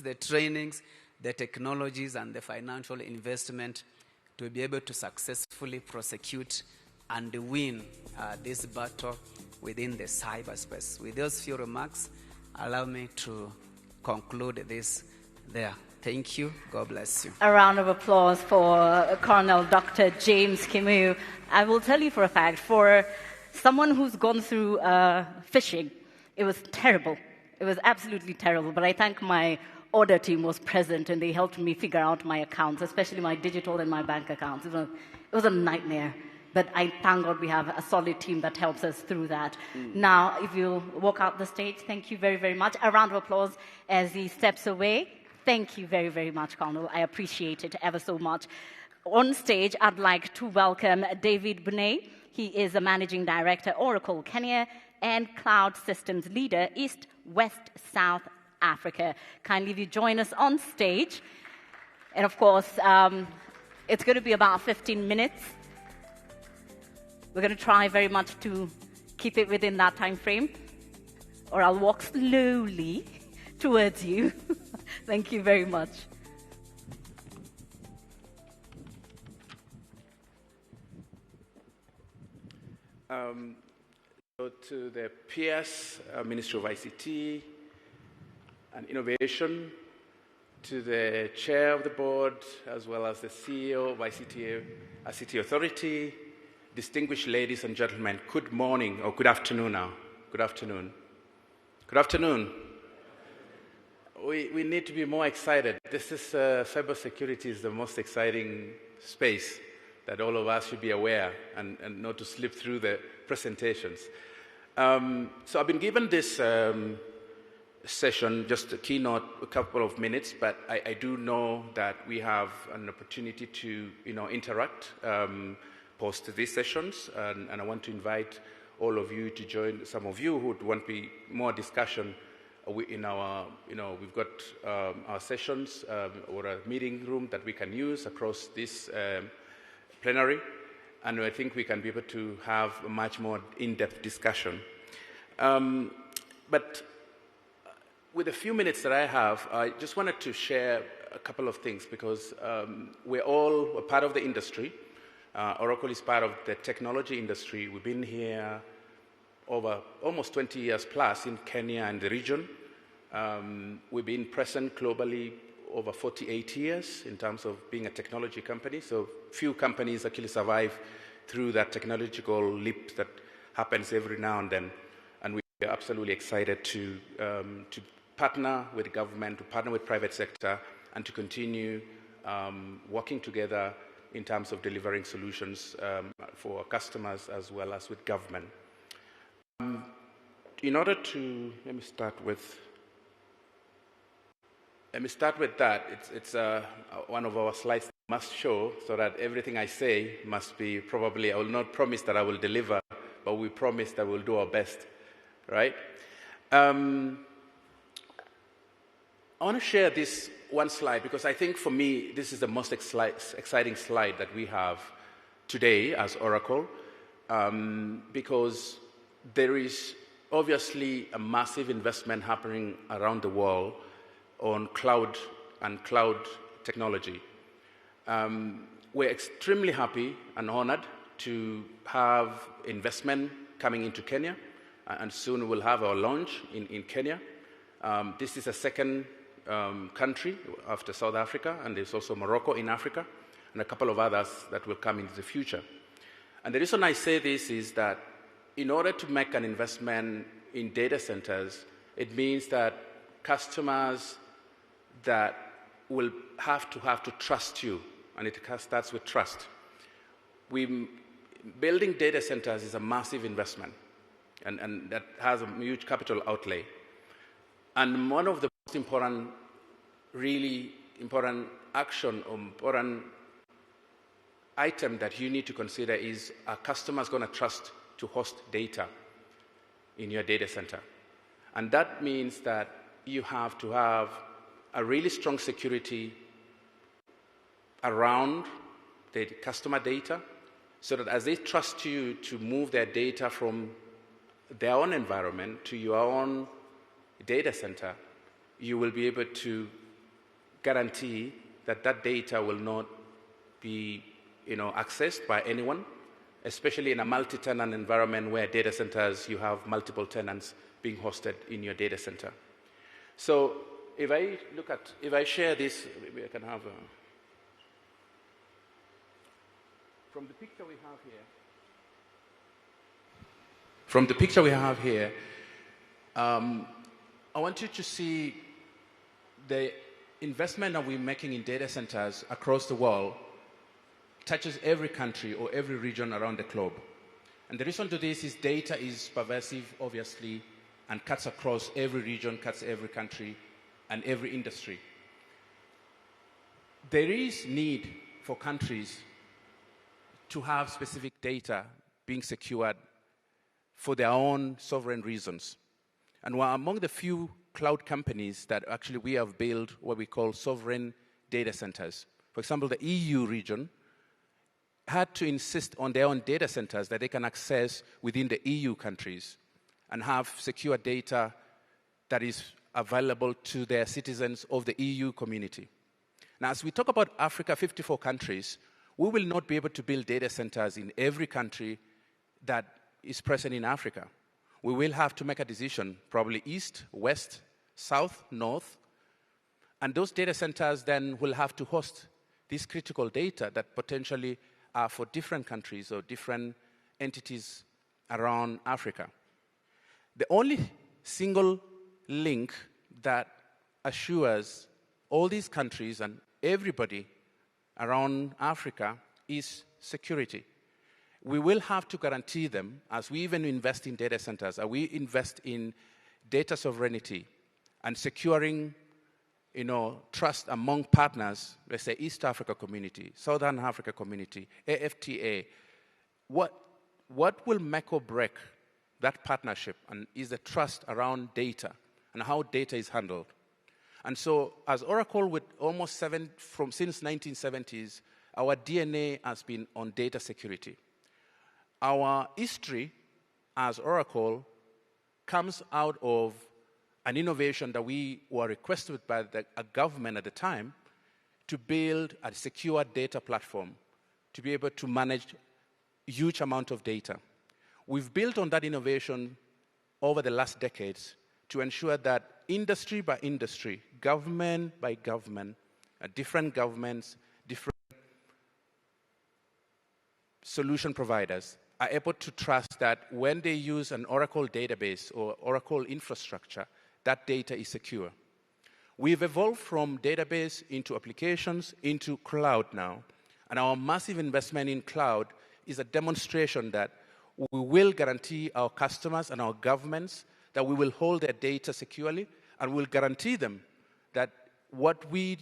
the trainings, the technologies, and the financial investment to be able to successfully prosecute and win this battle within the cyberspace. With those few remarks, allow me to conclude this there. Thank you. God bless you. A round of applause for Colonel Dr. James Kimuyu. I will tell you for a fact, for someone who's gone through phishing, it was terrible. It was absolutely terrible. But I thank my audit team was present, and they helped me figure out my accounts, especially my digital and my bank accounts. It was a nightmare. But I thank God we have a solid team that helps us through that. Now, if you'll walk out the stage, thank you very, very much. A round of applause as he steps away. Thank you very, very much, Colonel. I appreciate it ever so much. On stage, I'd like to welcome David Bunay. He is the Managing Director, Oracle Kenya, and Cloud Systems Leader, East, West, South Africa. Kindly if you join us on stage. And of course, it's going to be about 15 minutes. We're going to try very much to keep it within that time frame, or I'll walk slowly towards you. Thank you very much. So to the PS, Ministry of ICT and Innovation, to the Chair of the Board, as well as the CEO of ICT Authority, distinguished ladies and gentlemen, good morning, or good afternoon now. Good afternoon. Good afternoon. We need to be more excited. This is cybersecurity is the most exciting space that all of us should be aware and not to slip through the presentations. So I've been given this session, just a keynote, a couple of minutes, but I do know that we have an opportunity to interact post these sessions, and I want to invite all of you to join. Some of you who would want more discussion in our, we've got our sessions or a meeting room that we can use across this plenary, and I think we can be able to have a much more in-depth discussion. But with the few minutes that I have, I just wanted to share a couple of things because we're part of the industry. Oracle is part of the technology industry. We've been here over almost 20 years plus in Kenya and the region. We've been present globally over 48 years in terms of being a technology company. So few companies actually survive through that technological leap that happens every now and then. And we are absolutely excited to partner with the government, to partner with private sector, and to continue working together in terms of delivering solutions for our customers as well as with government. In order to, let me start with that. It's one of our slides must show, so that everything I say must be probably, I will not promise that I will deliver, but we promise that we'll do our best, right? I want to share this one slide because I think for me, this is the most exciting slide that we have today as Oracle, because there is obviously a massive investment happening around the world on cloud and cloud technology. We're extremely happy and honored to have investment coming into Kenya, and soon we'll have our launch in Kenya. This is a second country after South Africa, and there's also Morocco in Africa, and a couple of others that will come into the future. And the reason I say this is that in order to make an investment in data centers, it means that customers that will have to trust you, and it starts with trust. Building data centers is a massive investment, and that has a huge capital outlay. And one of the most important, really important action or important item that you need to consider is, are customers going to trust to host data in your data center? And that means that you have to have a really strong security around the customer data, so that as they trust you to move their data from their own environment to your own data center, you will be able to guarantee that that data will not be accessed by anyone, especially in a multi-tenant environment where data centers, you have multiple tenants being hosted in your data center. So if I share this, maybe I can have from the picture we have here, I want you to see the investment that we're making in data centers across the world touches every country or every region around the globe. And the reason to this is data is pervasive, obviously, and cuts across every region, cuts every country, and every industry. There is need for countries to have specific data being secured for their own sovereign reasons. And we're among the few cloud companies that actually we have built what we call sovereign data centers. For example, the EU region had to insist on their own data centers that they can access within the EU countries and have secure data that is available to their citizens of the EU community. Now, as we talk about Africa, 54 countries, we will not be able to build data centers in every country that is present in Africa. We will have to make a decision, probably east, west, south, north, and those data centers then will have to host this critical data that potentially are for different countries or different entities around Africa. The only single link that assures all these countries and everybody around Africa is security. We will have to guarantee them, as we even invest in data centers, as we invest in data sovereignty and securing, trust among partners, let's say East Africa community, Southern Africa community, AFTA. What will make or break that partnership and is the trust around data and how data is handled. And so, as Oracle, with almost since 1970s, our DNA has been on data security. Our history as Oracle comes out of an innovation that we were requested by a government at the time to build a secure data platform to be able to manage a huge amount of data. We've built on that innovation over the last decades to ensure that industry by industry, government by government, different governments, different solution providers are able to trust that when they use an Oracle database or Oracle infrastructure, that data is secure. We've evolved from database into applications, into cloud now. And our massive investment in cloud is a demonstration that we will guarantee our customers and our governments that we will hold their data securely, and we'll guarantee them that what we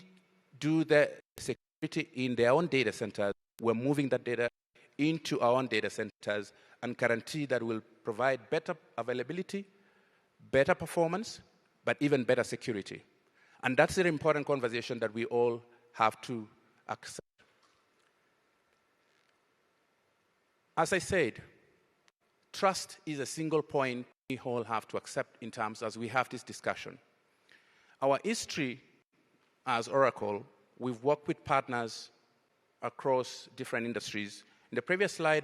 do, the security in their own data centers, we're moving that data into our own data centers and guarantee that we'll provide better availability, better performance, but even better security. And that's an important conversation that we all have to accept. As I said, trust is a single point we all have to accept in terms as we have this discussion. Our history as Oracle, we've worked with partners across different industries. In the previous slide,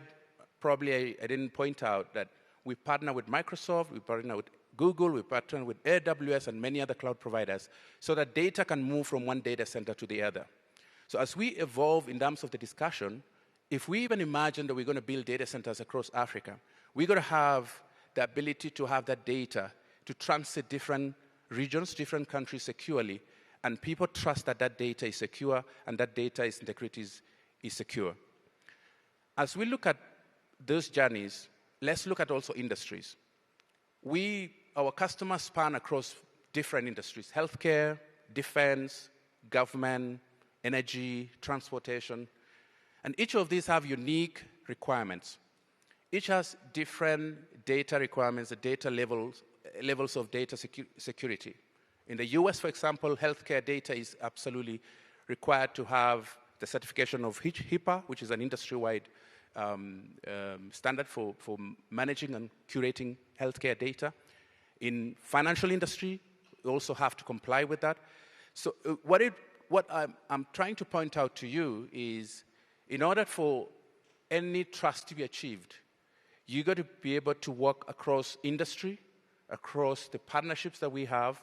probably I didn't point out that we partner with Microsoft, we partner with Google, we partner with AWS and many other cloud providers so that data can move from one data center to the other. So as we evolve in terms of the discussion, if we even imagine that we're going to build data centers across Africa, we're going to have the ability to have that data to transit different regions, different countries securely, and people trust that that data is secure and that data's integrity is secure. As we look at those journeys, let's look at also industries. Our customers span across different industries: healthcare, defense, government, energy, transportation. And each of these have unique requirements. Each has different data requirements, the data levels of data security. In the US, for example, healthcare data is absolutely required to have the certification of HIPAA, which is an industry-wide standard for managing and curating healthcare data. In financial industry, we also have to comply with that. So what I'm trying to point out to you is, in order for any trust to be achieved, you got to be able to work across industry, across the partnerships that we have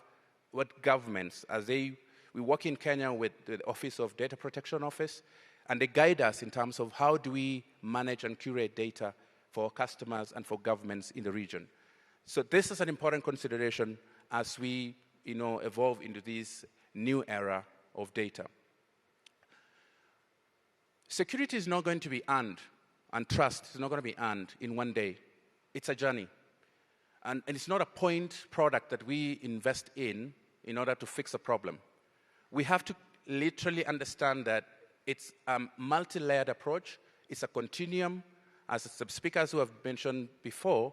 with governments. We work in Kenya with the Office of Data Protection Office, and they guide us in terms of how do we manage and curate data for customers and for governments in the region. So this is an important consideration as we evolve into this new era of data. Security is not going to be earned, and trust is not going to be earned in one day. It's a journey. And it's not a point product that we invest in order to fix a problem. We have to literally understand that it's a multi-layered approach. It's a continuum. As the speakers who have mentioned before,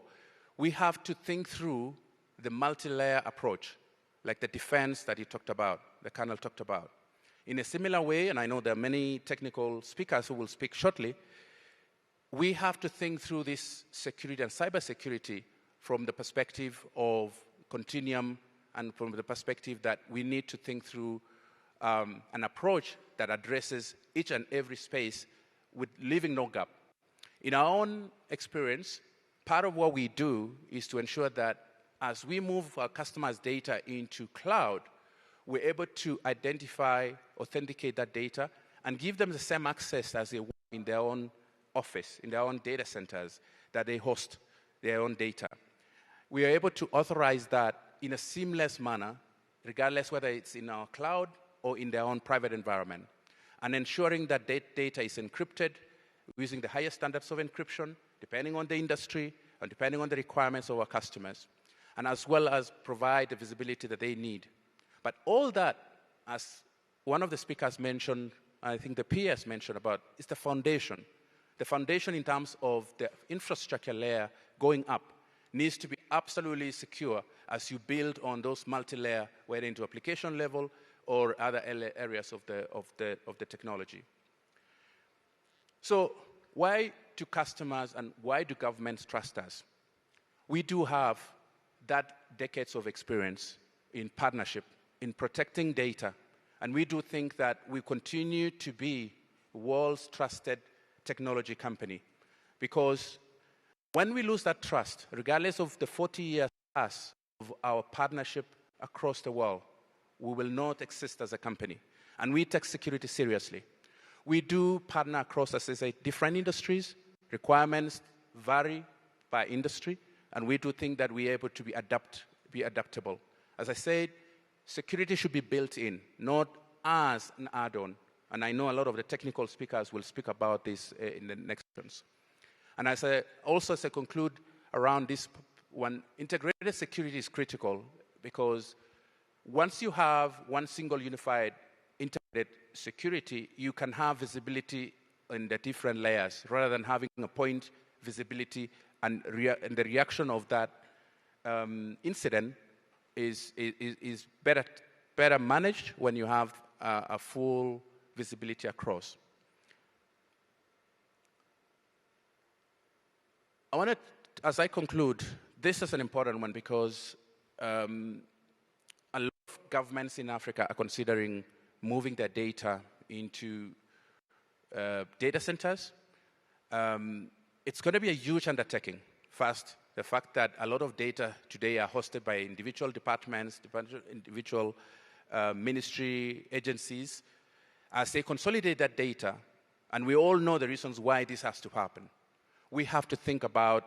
we have to think through the multi-layer approach, like the defense that he talked about, the Colonel talked about. In a similar way, and I know there are many technical speakers who will speak shortly, we have to think through this security and cybersecurity from the perspective of continuum and from the perspective that we need to think through an approach that addresses each and every space with leaving no gap. In our own experience, part of what we do is to ensure that as we move our customers' data into cloud, we're able to identify, authenticate that data, and give them the same access as they want in their own office, in their own data centers, that they host their own data. We are able to authorize that in a seamless manner, regardless whether it's in our cloud or in their own private environment, and ensuring that data is encrypted using the highest standards of encryption, depending on the industry and depending on the requirements of our customers, and as well as provide the visibility that they need. But all that, as one of the speakers mentioned, I think the PS mentioned about, is the foundation. The foundation in terms of the infrastructure layer going up needs to be absolutely secure as you build on those multi-layer, whether into application level or other areas of the technology. So why do customers and why do governments trust us? We do have that decades of experience in partnership, in protecting data, and we do think that we continue to be the world's trusted technology company, because when we lose that trust, regardless of the 40 years past of our partnership across the world, we will not exist as a company. And we take security seriously. We do partner across, as I say, different industries. Requirements vary by industry, and we do think that we're able to be adaptable. As I said, security should be built in, not as an add-on. And I know a lot of the technical speakers will speak about this in the next ones. And as I conclude around this one, integrated security is critical because once you have one single unified integrated security, you can have visibility in the different layers rather than having a point visibility, and the reaction of that incident is better managed when you have a full visibility across. I want to, as I conclude, this is an important one because a lot of governments in Africa are considering moving their data into data centers. It's going to be a huge undertaking. First, the fact that a lot of data today are hosted by individual departments, individual ministry agencies. As they consolidate that data, and we all know the reasons why this has to happen, we have to think about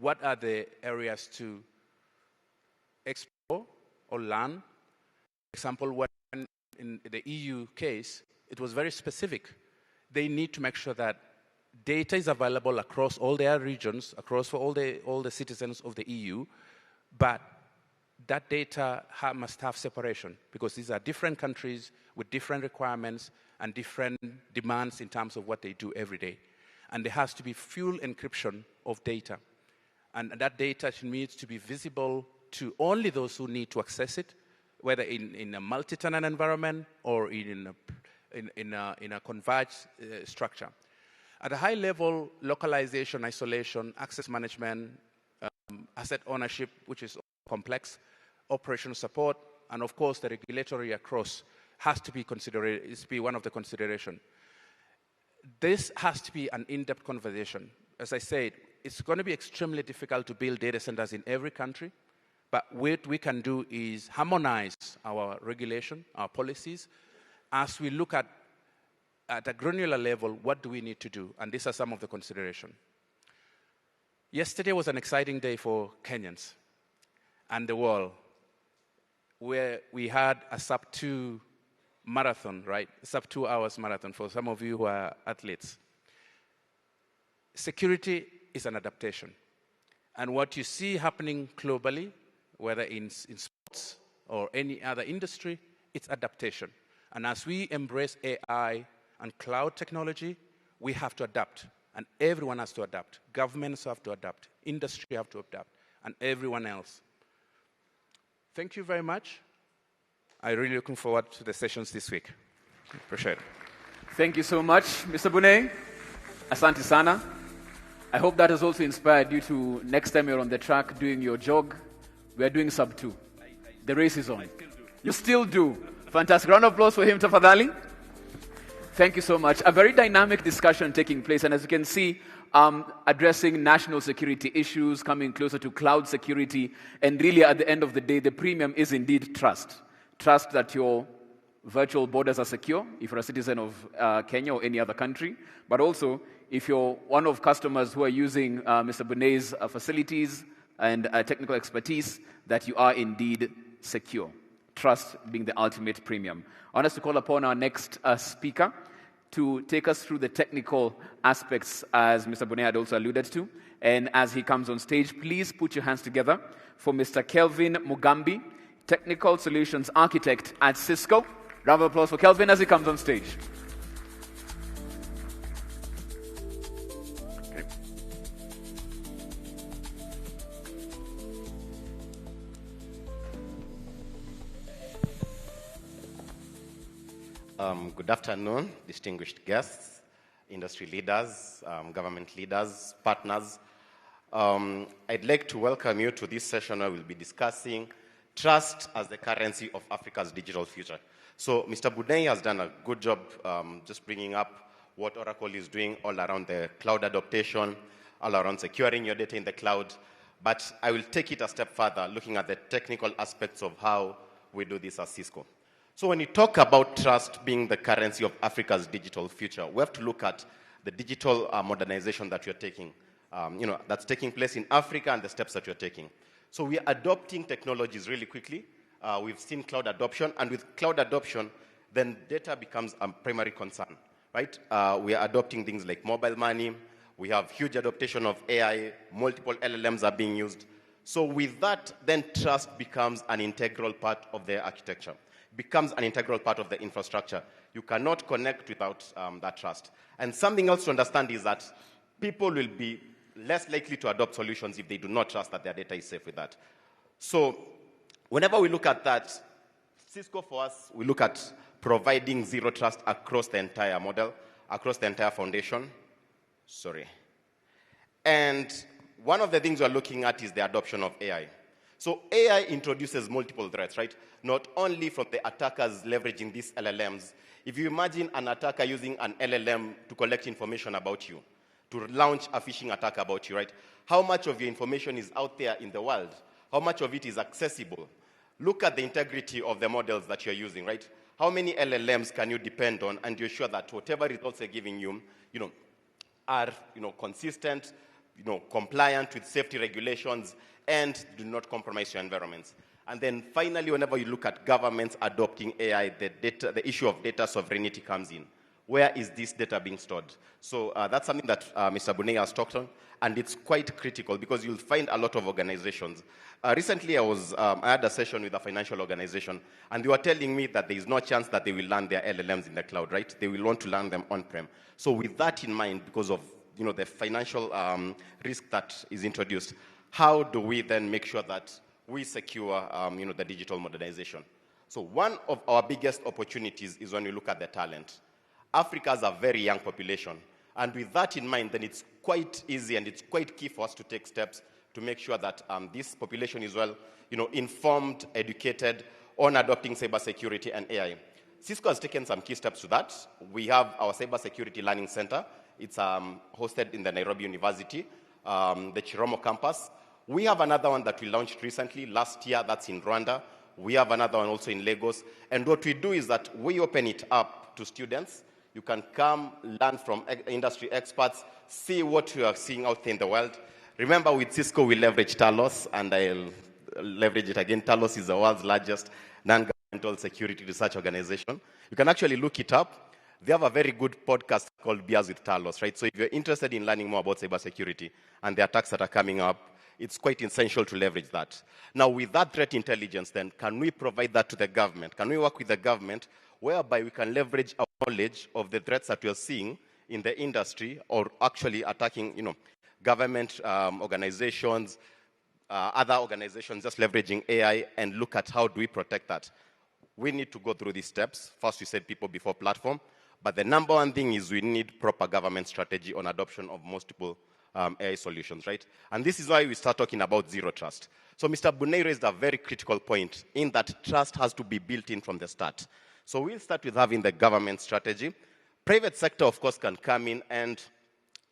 what are the areas to explore or learn. For example, when in the EU case, it was very specific. They need to make sure that data is available across all their regions, across for all the citizens of the EU, but that data must have separation because these are different countries with different requirements and different demands in terms of what they do every day. And there has to be full encryption of data. And that data needs to be visible to only those who need to access it, whether in a multi-tenant environment or in a converged structure. At a high level, localization, isolation, access management, asset ownership, which is complex, operational support, and of course the regulatory across has to be one of the consideration. This has to be an in-depth conversation. As I said, it's going to be extremely difficult to build data centers in every country, but what we can do is harmonize our regulation, our policies, as we look at a granular level, what do we need to do? And these are some of the consideration. Yesterday was an exciting day for Kenyans and the world, where we had a SAP 2 marathon, right? Sub 2 hours marathon for some of you who are athletes. Security is an adaptation. And what you see happening globally, whether in sports or any other industry, it's adaptation. And as we embrace AI and cloud technology, we have to adapt. And everyone has to adapt. Governments have to adapt. Industry have to adapt. And everyone else. Thank you very much. I'm really looking forward to the sessions this week. Appreciate it. Thank you so much, Mr. Bune. Asante sana. I hope that has also inspired you to, next time you're on the track doing your jog, we are doing sub 2. The race is on. You still do. Fantastic. Round of applause for him, Tafadhali. Thank you so much. A very dynamic discussion taking place, and as you can see, addressing national security issues, coming closer to cloud security, and really at the end of the day, the premium is indeed trust. Trust that your virtual borders are secure, if you're a citizen of Kenya or any other country, but also if you're one of customers who are using Mr. Bune's facilities and technical expertise, that you are indeed secure. Trust being the ultimate premium. I want us to call upon our next speaker to take us through the technical aspects, as Mr. Bune had also alluded to. And as he comes on stage, please put your hands together for Mr. Kelvin Mugambi, Technical Solutions Architect at Cisco. Round of applause for Kelvin as he comes on stage. Good afternoon, distinguished guests, industry leaders, government leaders, partners. I'd like to welcome you to this session where we'll be discussing trust as the currency of Africa's digital future. So Mr. Budei has done a good job just bringing up what Oracle is doing all around the cloud adaptation, all around securing your data in the cloud. But I will take it a step further, looking at the technical aspects of how we do this at Cisco. So when you talk about trust being the currency of Africa's digital future, we have to look at the digital modernization that you're taking, that's taking place in Africa and the steps that you're taking. So we are adopting technologies really quickly. We've seen cloud adoption, and with cloud adoption, then data becomes a primary concern, right? We are adopting things like mobile money. We have huge adoption of AI. Multiple LLMs are being used. So with that, then trust becomes an integral part of the architecture. Becomes an integral part of the infrastructure. You cannot connect without that trust. And something else to understand is that people will be less likely to adopt solutions if they do not trust that their data is safe with that. So whenever we look at that, Cisco for us, we look at providing zero trust across the entire model, across the entire foundation. And one of the things we're looking at is the adoption of AI. So AI introduces multiple threats, right? Not only from the attackers leveraging these LLMs. If you imagine an attacker using an LLM to collect information about you, to launch a phishing attack about you, right? How much of your information is out there in the world? How much of it is accessible? Look at the integrity of the models that you're using, right? How many LLMs can you depend on and you're sure that whatever results they're giving you, are, consistent, compliant with safety regulations, and do not compromise your environments. And then finally, whenever you look at governments adopting AI, the issue of data sovereignty comes in. Where is this data being stored? So that's something that Mr. Bune has talked on, and it's quite critical because you'll find a lot of organizations. Recently, I had a session with a financial organization, and they were telling me that there is no chance that they will land their LLMs in the cloud, right? They will want to land them on-prem. So with that in mind, because of the financial risk that is introduced, how do we then make sure that we secure the digital modernization? So one of our biggest opportunities is when we look at the talent. Africa has a very young population. And with that in mind, then it's quite easy and it's quite key for us to take steps to make sure that this population is well informed, educated on adopting cybersecurity and AI. Cisco has taken some key steps to that. We have our Cybersecurity Learning Center. It's hosted in the Nairobi University, the Chiromo campus. We have another one that we launched recently, last year, that's in Rwanda. We have another one also in Lagos. And what we do is that we open it up to students. You can come, learn from industry experts, see what you are seeing out there in the world. Remember, with Cisco, we leverage Talos, and I'll leverage it again. Talos is the world's largest non-governmental environmental security research organization. You can actually look it up. They have a very good podcast called Beers with Talos, right? So if you're interested in learning more about cybersecurity and the attacks that are coming up, it's quite essential to leverage that. Now, with that threat intelligence, then, can we provide that to the government? Can we work with the government whereby we can leverage our knowledge of the threats that we are seeing in the industry or actually attacking, government organizations, other organizations, just leveraging AI and look at how do we protect that? We need to go through these steps. First, we said people before platform. But the number one thing is we need proper government strategy on adoption of multiple AI solutions, right? And this is why we start talking about zero trust. So Mr. Bunei raised a very critical point in that trust has to be built in from the start. So we'll start with having the government strategy. Private sector, of course, can come in and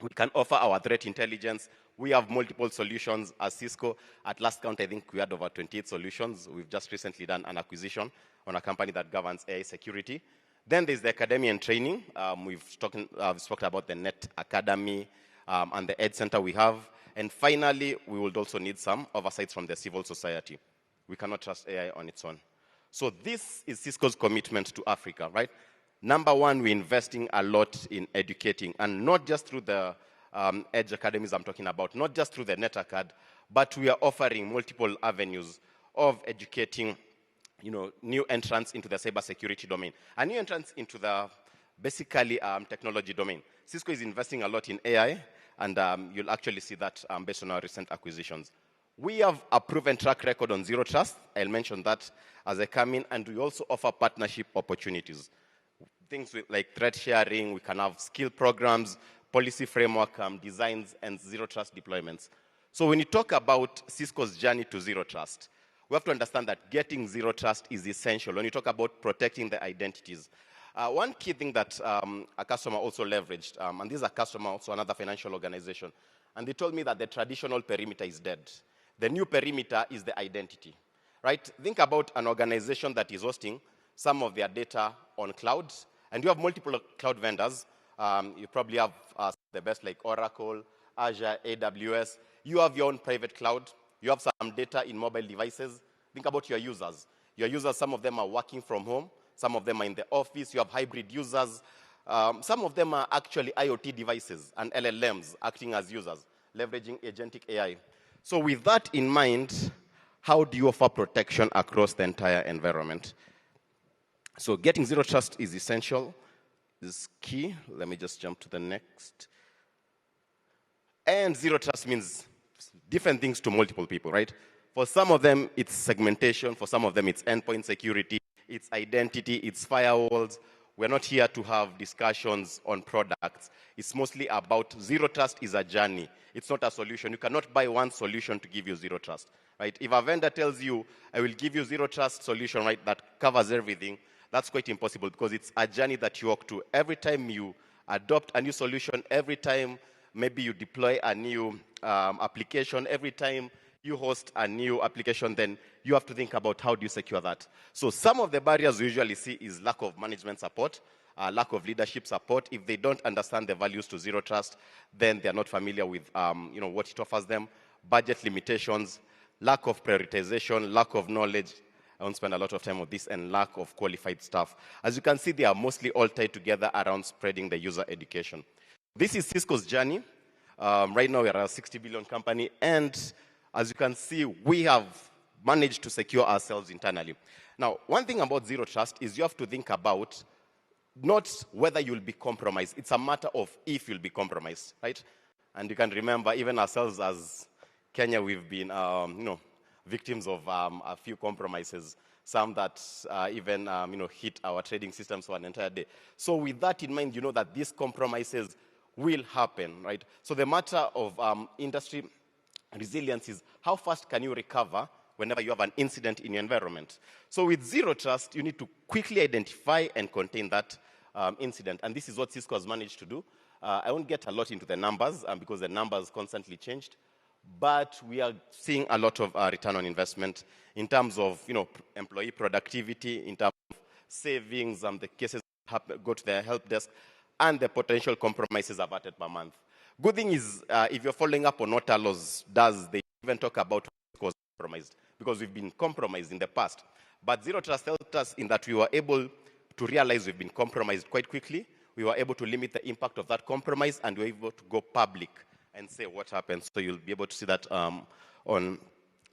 we can offer our threat intelligence. We have multiple solutions as Cisco. At last count, I think we had over 28 solutions. We've just recently done an acquisition on a company that governs AI security. Then there's the academy and training. We've spoken about the Net Academy and the Ed Center we have. And finally, we would also need some oversights from the civil society. We cannot trust AI on its own. So this is Cisco's commitment to Africa, right? Number one, we're investing a lot in educating, and not just through the Edge Academies I'm talking about, not just through the Net Acad, but we are offering multiple avenues of educating new entrants into the cybersecurity domain, a new entrants into the basically technology domain. Cisco is investing a lot in AI, and you'll actually see that based on our recent acquisitions. We have a proven track record on zero trust. I'll mention that as I come in, and we also offer partnership opportunities. Things like threat sharing, we can have skill programs, policy framework designs, and zero trust deployments. So when you talk about Cisco's journey to zero trust, we have to understand that getting zero trust is essential when you talk about protecting the identities. One key thing that a customer also leveraged, and this is a customer, also another financial organization, and they told me that the traditional perimeter is dead. The new perimeter is the identity, right? Think about an organization that is hosting some of their data on clouds, and you have multiple cloud vendors. You probably have the best like Oracle, Azure, AWS. You have your own private cloud. You have some data in mobile devices. Think about your users. Your users, some of them are working from home. Some of them are in the office. You have hybrid users. Some of them are actually IoT devices and LLMs acting as users, leveraging agentic AI. So with that in mind, how do you offer protection across the entire environment? So getting zero trust is essential, is key. Let me just jump to the next. And zero trust means different things to multiple people, right? For some of them, it's segmentation. For some of them, it's endpoint security. It's identity. It's firewalls. We're not here to have discussions on products. It's mostly about zero trust is a journey. It's not a solution. You cannot buy one solution to give you zero trust, right? If a vendor tells you, I will give you zero trust solution, right, that covers everything, that's quite impossible because it's a journey that you walk to. Every time you adopt a new solution, every time maybe you deploy a new application, every time you host a new application, then you have to think about how do you secure that. So some of the barriers we usually see is lack of management support, lack of leadership support. If they don't understand the values to zero trust, then they're not familiar with what it offers them. Budget limitations, lack of prioritization, lack of knowledge. I won't spend a lot of time on this, and lack of qualified staff. As you can see, they are mostly all tied together around spreading the user education. This is Cisco's journey. Right now, we are a 60 billion company, and as you can see, we have managed to secure ourselves internally. Now, one thing about zero trust is you have to think about not whether you'll be compromised. It's a matter of if you'll be compromised, right? And you can remember, even ourselves as Kenya, we've been, victims of a few compromises, some that even, hit our trading systems for an entire day. So with that in mind, you know that these compromises will happen, right? So the matter of industry resilience is how fast can you recover whenever you have an incident in your environment. So with zero trust, you need to quickly identify and contain that incident. And this is what Cisco has managed to do. I won't get a lot into the numbers because the numbers constantly changed. But we are seeing a lot of return on investment in terms of employee productivity, in terms of savings, the cases go to the help desk, and the potential compromises averted per month. Good thing is, if you're following up on what Talos does, they even talk about who was compromised. because we've been compromised in the past. But Zero Trust helped us in that we were able to realize we've been compromised quite quickly. We were able to limit the impact of that compromise, and we were able to go public and say what happened. So you'll be able to see that on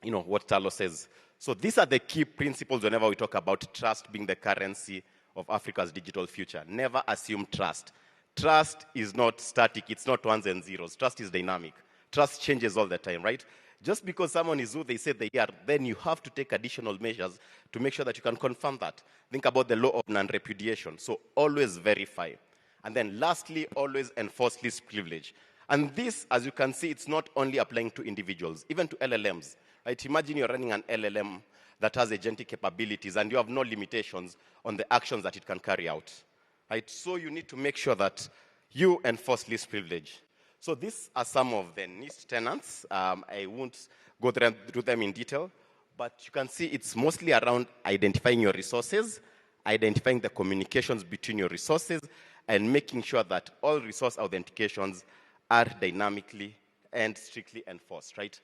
what Talo says. So these are the key principles whenever we talk about trust being the currency of Africa's digital future. Never assume trust. Trust is not static. It's not ones and zeros. Trust is dynamic. Trust changes all the time, right? Just because someone is who they say they are, then you have to take additional measures to make sure that you can confirm that. Think about the law of non-repudiation. So always verify. And then lastly, always enforce least privilege. And this, as you can see, it's not only applying to individuals, even to LLMs. Right? Imagine you're running an LLM that has agentic capabilities and you have no limitations on the actions that it can carry out. Right? So you need to make sure that you enforce least privilege. So these are some of the NIST tenants. I won't go through them in detail, but you can see it's mostly around identifying your resources, identifying the communications between your resources, and making sure that all resource authentications are dynamically and strictly enforced, right?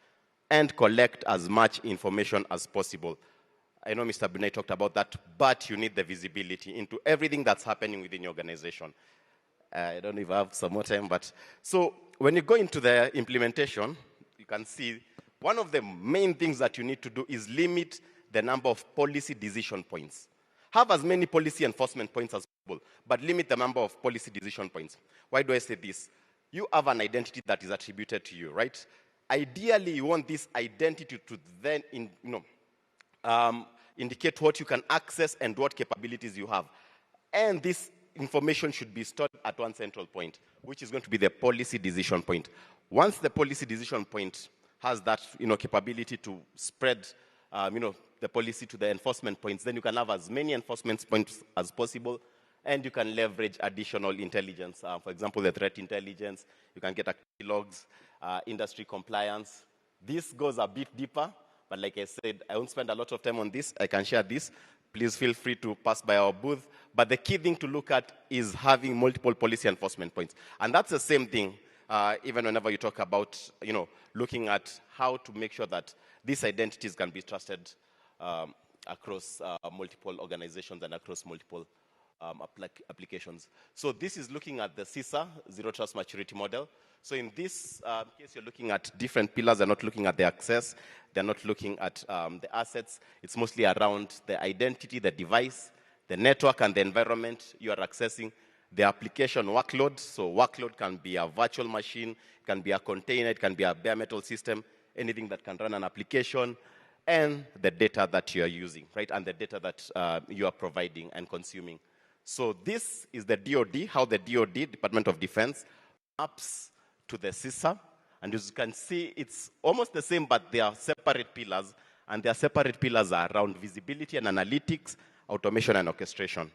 And collect as much information as possible. I know Mr. Bunai talked about that, but you need the visibility into everything that's happening within your organization. I don't know if I have some more time, but so when you go into the implementation, you can see one of the main things that you need to do is limit the number of policy decision points. Have as many policy enforcement points as possible, but limit the number of policy decision points. Why do I say this? You have an identity that is attributed to you, right? Ideally, you want this identity to then indicate what you can access and what capabilities you have. And this information should be stored at one central point, which is going to be the policy decision point. Once the policy decision point has that capability to spread the policy to the enforcement points, then you can have as many enforcement points as possible, and you can leverage additional intelligence. For example, the threat intelligence, you can get activity logs, industry compliance. This goes a bit deeper, but like I said, I won't spend a lot of time on this. I can share this. Please feel free to pass by our booth. But the key thing to look at is having multiple policy enforcement points. And that's the same thing, even whenever you talk about, looking at how to make sure that these identities can be trusted across multiple organizations and across multiple applications. So this is looking at the CISA, Zero Trust Maturity Model. So in this case, you're looking at different pillars. They're not looking at the access. They're not looking at the assets. It's mostly around the identity, the device, the network, and the environment you are accessing. The application workload. So workload can be a virtual machine, it can be a container, it can be a bare metal system, anything that can run an application, and the data that you are using, right? And the data that you are providing and consuming. So this is the DoD, how the DoD, Department of Defense, maps to the CISA. And as you can see, it's almost the same, but they are separate pillars. And their separate pillars are around visibility and analytics, automation and orchestration.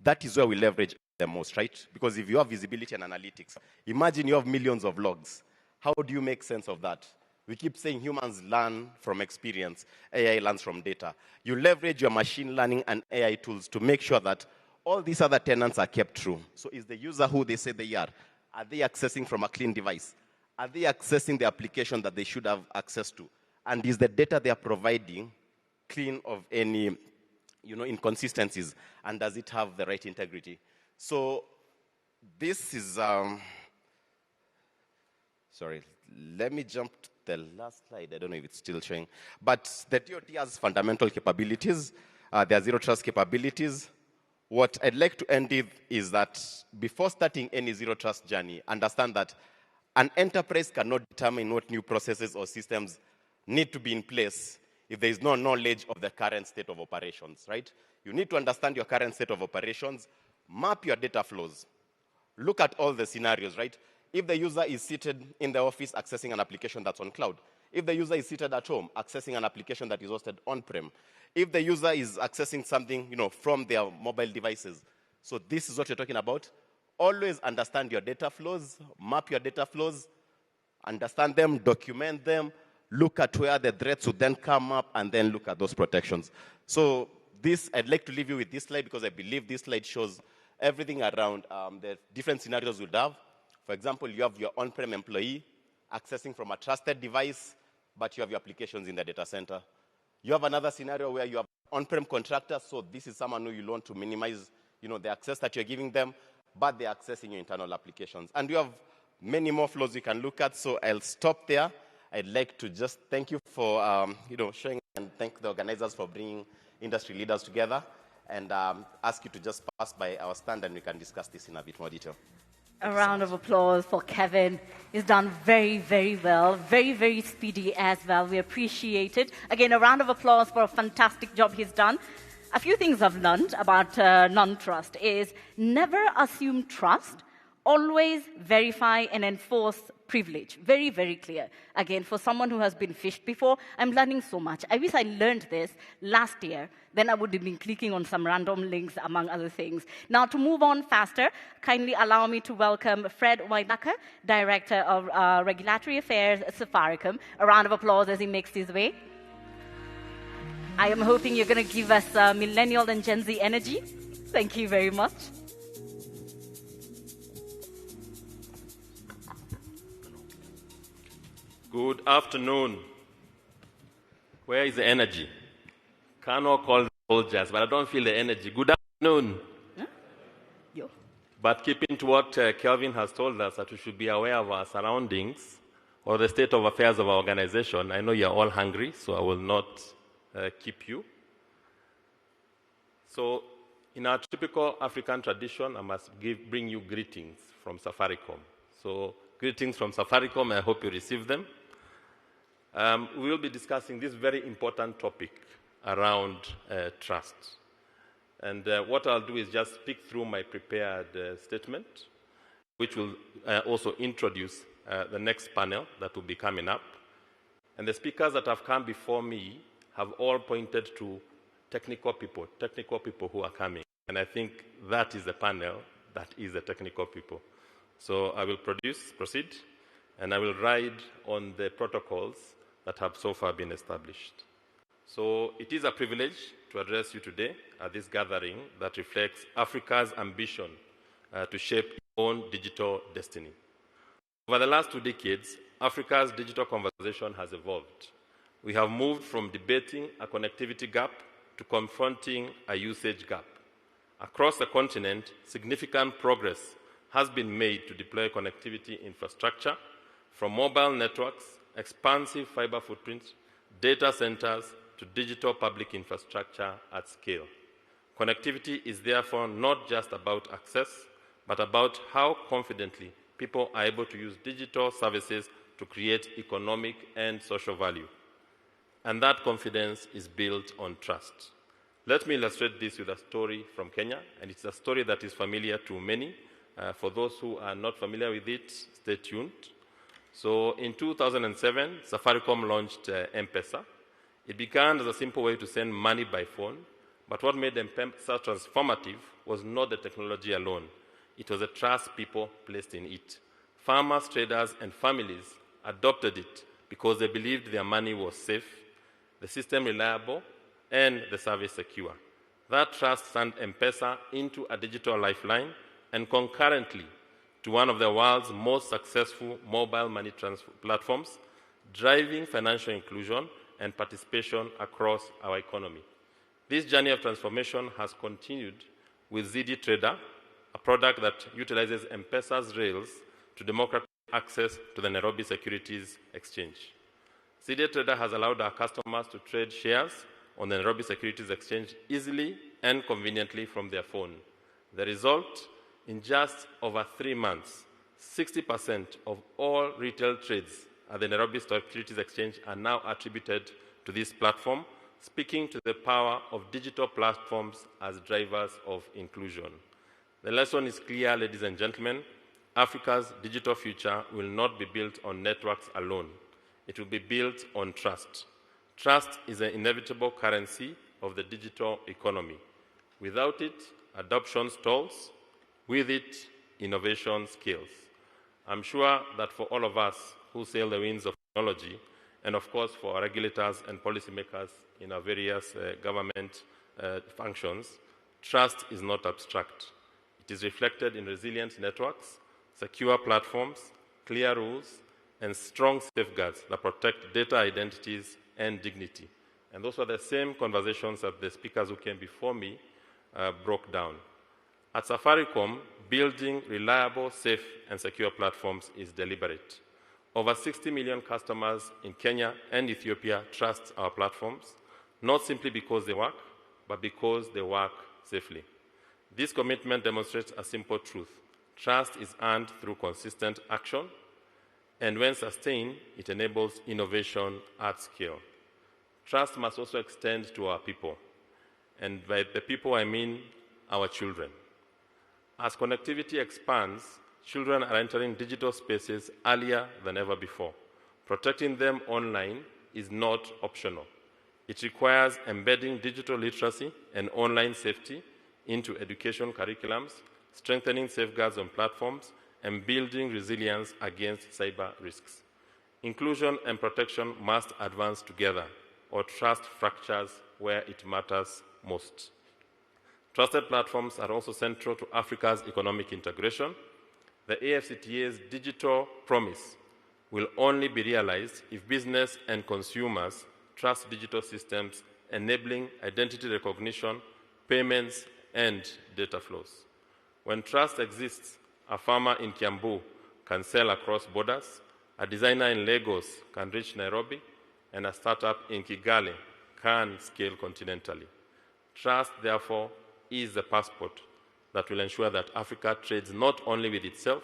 That is where we leverage the most, right? Because if you have visibility and analytics, imagine you have millions of logs. How do you make sense of that? We keep saying humans learn from experience. AI learns from data. You leverage your machine learning and AI tools to make sure that all these other tenants are kept true. So is the user who they say they are? Are they accessing from a clean device? Are they accessing the application that they should have access to? And is the data they are providing clean of any inconsistencies? And does it have the right integrity? So this is, sorry, let me jump to the last slide. I don't know if it's still showing. But the DoD has fundamental capabilities. There are zero trust capabilities. What I'd like to end with is that before starting any zero trust journey, understand that an enterprise cannot determine what new processes or systems need to be in place if there is no knowledge of the current state of operations, right? You need to understand your current state of operations, map your data flows, look at all the scenarios, right? If the user is seated in the office accessing an application that's on cloud, if the user is seated at home accessing an application that is hosted on-prem, if the user is accessing something, from their mobile devices. So this is what you're talking about. Always understand your data flows, map your data flows, understand them, document them, look at where the threats would then come up, and then look at those protections. So I'd like to leave you with this slide because I believe this slide shows everything around the different scenarios you'd have. For example, you have your on-prem employee accessing from a trusted device, but you have your applications in the data center. You have another scenario where you have on-prem contractors, so this is someone who you want to minimize, the access that you're giving them, but they're accessing your internal applications. And you have many more flows you can look at, so I'll stop there. I'd like to just thank you for, showing, and thank the organizers for bringing industry leaders together, and ask you to just pass by our stand and we can discuss this in a bit more detail. A round of applause for Kevin. He's done very, very well. Very, very speedy as well. We appreciate it. Again, a round of applause for a fantastic job he's done. A few things I've learned about non-trust is never assume trust. Always verify and enforce privilege. Very, very clear. Again, for someone who has been phished before, I'm learning so much. I wish I learned this last year. Then I would have been clicking on some random links, among other things. Now, to move on faster, kindly allow me to welcome Fred Waidaka, Director of Regulatory Affairs at Safaricom. A round of applause as he makes his way. I am hoping you're going to give us millennial and Gen Z energy. Thank you very much. Good afternoon. Where is the energy? Cannot call the soldiers, but I don't feel the energy. Good afternoon. Huh? Yo. But keeping to what Kelvin has told us, that we should be aware of our surroundings or the state of affairs of our organization. I know you're all hungry, so I will not keep you. So, in our typical African tradition, I must bring you greetings from Safaricom. So, greetings from Safaricom. I hope you receive them. We will be discussing this very important topic around trust. And what I'll do is just speak through my prepared statement, which will also introduce the next panel that will be coming up. And the speakers that have come before me have all pointed to technical people who are coming. And I think that is the panel that is the technical people. So I will proceed, and I will ride on the protocols that have so far been established. So it is a privilege to address you today at this gathering that reflects Africa's ambition to shape its own digital destiny. Over the last 2 decades, Africa's digital conversation has evolved. We have moved from debating a connectivity gap to confronting a usage gap. Across the continent, significant progress has been made to deploy connectivity infrastructure, from mobile networks, expansive fiber footprints, data centers, to digital public infrastructure at scale. Connectivity is therefore not just about access, but about how confidently people are able to use digital services to create economic and social value. And that confidence is built on trust. Let me illustrate this with a story from Kenya, and it's a story that is familiar to many. For those who are not familiar with it, stay tuned. So in 2007, Safaricom launched M-Pesa. It began as a simple way to send money by phone, but what made M-Pesa transformative was not the technology alone. It was the trust people placed in it. Farmers, traders, and families adopted it because they believed their money was safe, the system reliable, and the service secure. That trust turned M-Pesa into a digital lifeline, and concurrently to one of the world's most successful mobile money transfer platforms, driving financial inclusion and participation across our economy. This journey of transformation has continued with ZD Trader, a product that utilizes M-Pesa's rails to democratize access to the Nairobi Securities Exchange. ZD Trader has allowed our customers to trade shares on the Nairobi Securities Exchange easily and conveniently from their phone. The result, in just over 3 months, 60% of all retail trades at the Nairobi Securities Exchange are now attributed to this platform, speaking to the power of digital platforms as drivers of inclusion. The lesson is clear, ladies and gentlemen. Africa's digital future will not be built on networks alone. It will be built on trust. Trust is an inevitable currency of the digital economy. Without it, adoption stalls. With it, innovation scales. I'm sure that for all of us who sail the winds of technology, and of course for our regulators and policymakers in our various government functions, trust is not abstract. It is reflected in resilient networks, secure platforms, clear rules, and strong safeguards that protect data identities and dignity. And those were the same conversations that the speakers who came before me broke down. At Safaricom, building reliable, safe, and secure platforms is deliberate. Over 60 million customers in Kenya and Ethiopia trust our platforms, not simply because they work, but because they work safely. This commitment demonstrates a simple truth. Trust is earned through consistent action, and when sustained, it enables innovation at scale. Trust must also extend to our people, and by the people I mean our children. As connectivity expands, children are entering digital spaces earlier than ever before. Protecting them online is not optional. It requires embedding digital literacy and online safety into education curriculums, strengthening safeguards on platforms, and building resilience against cyber risks. Inclusion and protection must advance together, or trust fractures where it matters most. Trusted platforms are also central to Africa's economic integration. The AFCTA's digital promise will only be realized if business and consumers trust digital systems, enabling identity recognition, payments, and data flows. When trust exists, a farmer in Kiambu can sell across borders, a designer in Lagos can reach Nairobi, and a startup in Kigali can scale continentally. Trust, therefore, is the passport that will ensure that Africa trades not only with itself,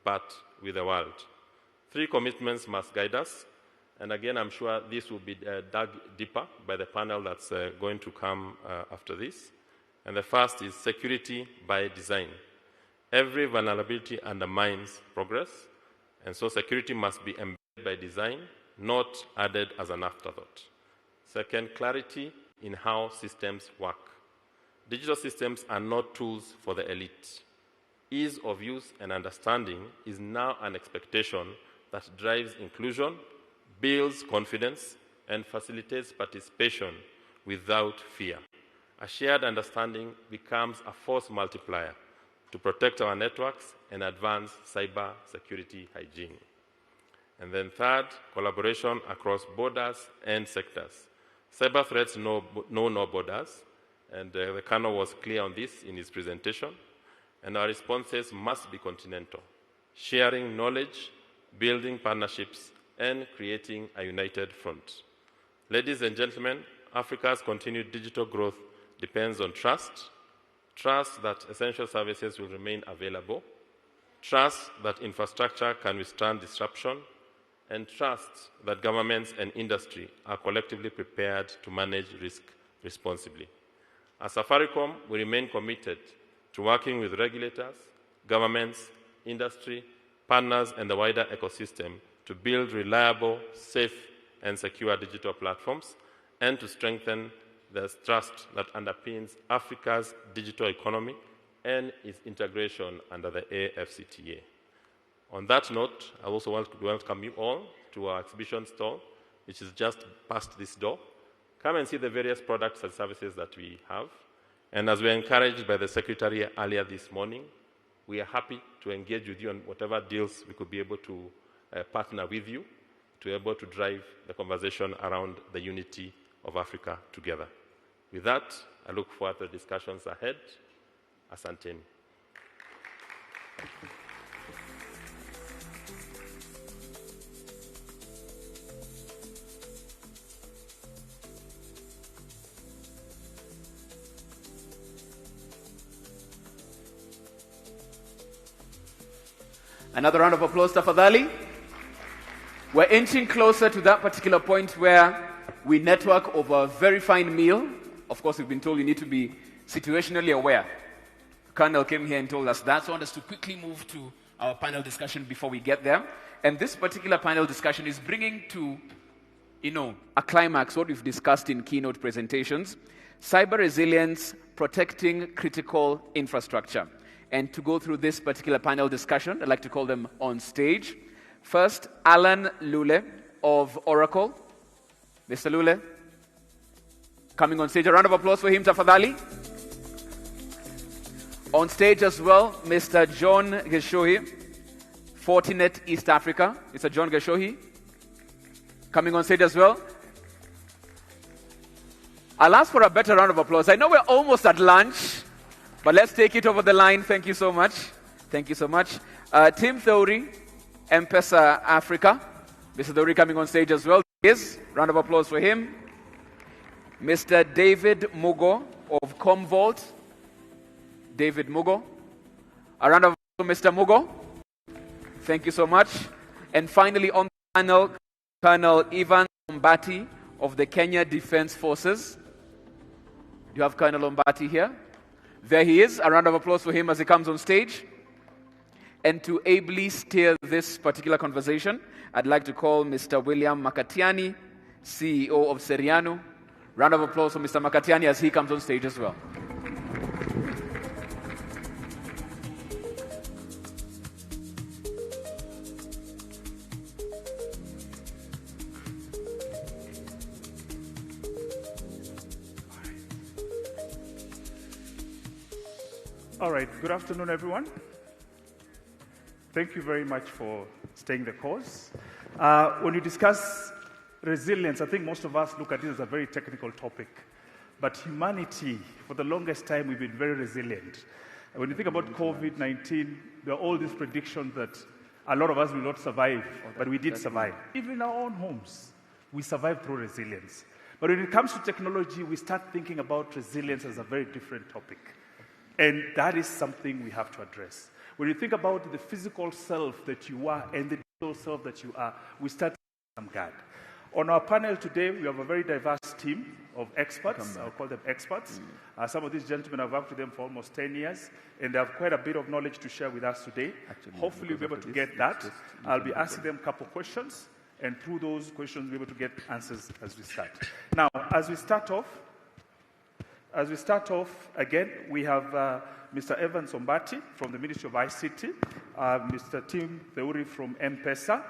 but with the world. 3 commitments must guide us, and again, I'm sure this will be dug deeper by the panel that's going to come after this. And the first is security by design. Every vulnerability undermines progress, and so security must be embedded by design, not added as an afterthought. Second, clarity in how systems work. Digital systems are not tools for the elite. Ease of use and understanding is now an expectation that drives inclusion, builds confidence, and facilitates participation without fear. A shared understanding becomes a force multiplier to protect our networks and advance cyber security hygiene. And then third, collaboration across borders and sectors. Cyber threats know no borders, and the Colonel was clear on this in his presentation, and our responses must be continental, sharing knowledge, building partnerships, and creating a united front. Ladies and gentlemen, Africa's continued digital growth depends on trust, trust that essential services will remain available, trust that infrastructure can withstand disruption, and trust that governments and industry are collectively prepared to manage risk responsibly. As Safaricom, we remain committed to working with regulators, governments, industry, partners, and the wider ecosystem to build reliable, safe, and secure digital platforms and to strengthen the trust that underpins Africa's digital economy and its integration under the AFCTA. On that note, I also want to welcome you all to our exhibition stall, which is just past this door. Come and see the various products and services that we have. And as we were encouraged by the Secretary earlier this morning, we are happy to engage with you on whatever deals we could be able to partner with you to be able to drive the conversation around the unity of Africa together. With that, I look forward to the discussions ahead. Asanteni. Another round of applause, tafadhali. We're inching closer to that particular point where we network over a very fine meal. Of course, we've been told you need to be situationally aware. Colonel came here and told us that, so I want us to quickly move to our panel discussion before we get there. And this particular panel discussion is bringing to, a climax what we've discussed in keynote presentations, cyber resilience, protecting critical infrastructure. And to go through this particular panel discussion, I'd like to call them on stage. First, Alan Lule of Oracle. Mr. Lule, coming on stage. A round of applause for him, tafadhali. On stage as well, Mr. John Geshohi, Fortinet East Africa. Mr. John Geshohi, coming on stage as well. I'll ask for a better round of applause. I know we're almost at lunch, but let's take it over the line. Thank you so much. Thank you so much. Tim Theory, M-Pesa Africa. Mr. Theory coming on stage as well. Round of applause for him. Mr. David Mugo of Comvault. David Mugo. A round of applause for Mr. Mugo. Thank you so much. And finally on the panel, Colonel Ivan Ombati of the Kenya Defense Forces. Do you have Colonel Ombati here? There he is. A round of applause for him as he comes on stage. And to ably steer this particular conversation, I'd like to call Mr. William Makatiani, CEO of Seriano. Round of applause for Mr. Makatiani as he comes on stage as well. All right, good afternoon, everyone. Thank you very much for staying the course. When you discuss resilience, I think most of us look at it as a very technical topic. But humanity, for the longest time, we've been very resilient. When you think about COVID-19, there are all these predictions that a lot of us will not survive, but we did survive. Even in our own homes, we survived through resilience. But when it comes to technology, we start thinking about resilience as a very different topic. And that is something we have to address. When you think about the physical self that you are and the digital self that you are, we start with some guard. On our panel today, we have a very diverse team of experts. I'll call them experts. Some of these gentlemen, I've worked with them for almost 10 years, and they have quite a bit of knowledge to share with us today. Hopefully, we'll be able to get that. I'll be asking them a couple of questions, and through those questions, we'll be able to get answers as we start. Now, as we start off, again, we have Mr. Evan Sombati from the Ministry of ICT, Mr. Tim Theuri from M-Pesa,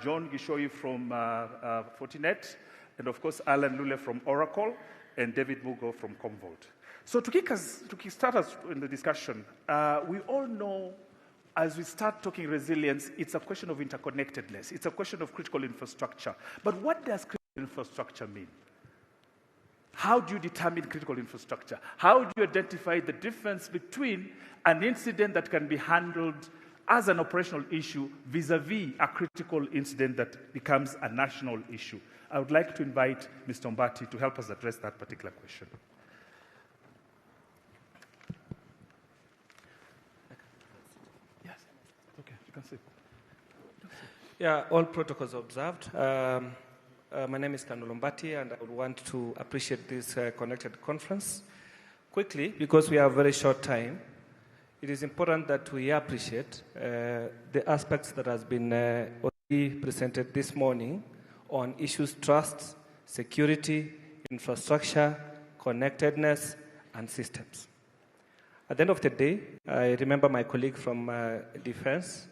John Gishoi from Fortinet, and of course, Alan Lule from Oracle, and David Mugo from Comvault. So to kickstart us in the discussion, we all know as we start talking resilience, it's a question of interconnectedness. It's a question of critical infrastructure. But what does critical infrastructure mean? How do you determine critical infrastructure? How do you identify the difference between an incident that can be handled as an operational issue vis-a-vis a critical incident that becomes a national issue? I would like to invite Mr. Ombati to help us address that particular question. Yes, okay, you can sit. Yeah, all protocols observed. My name is Colonel Ombati, and I would want to appreciate this Connected conference. Quickly, because we have a very short time, it is important that we appreciate the aspects that has been already presented this morning on issues trust, security, infrastructure, connectedness, and systems. At the end of the day, I remember my colleague from Defense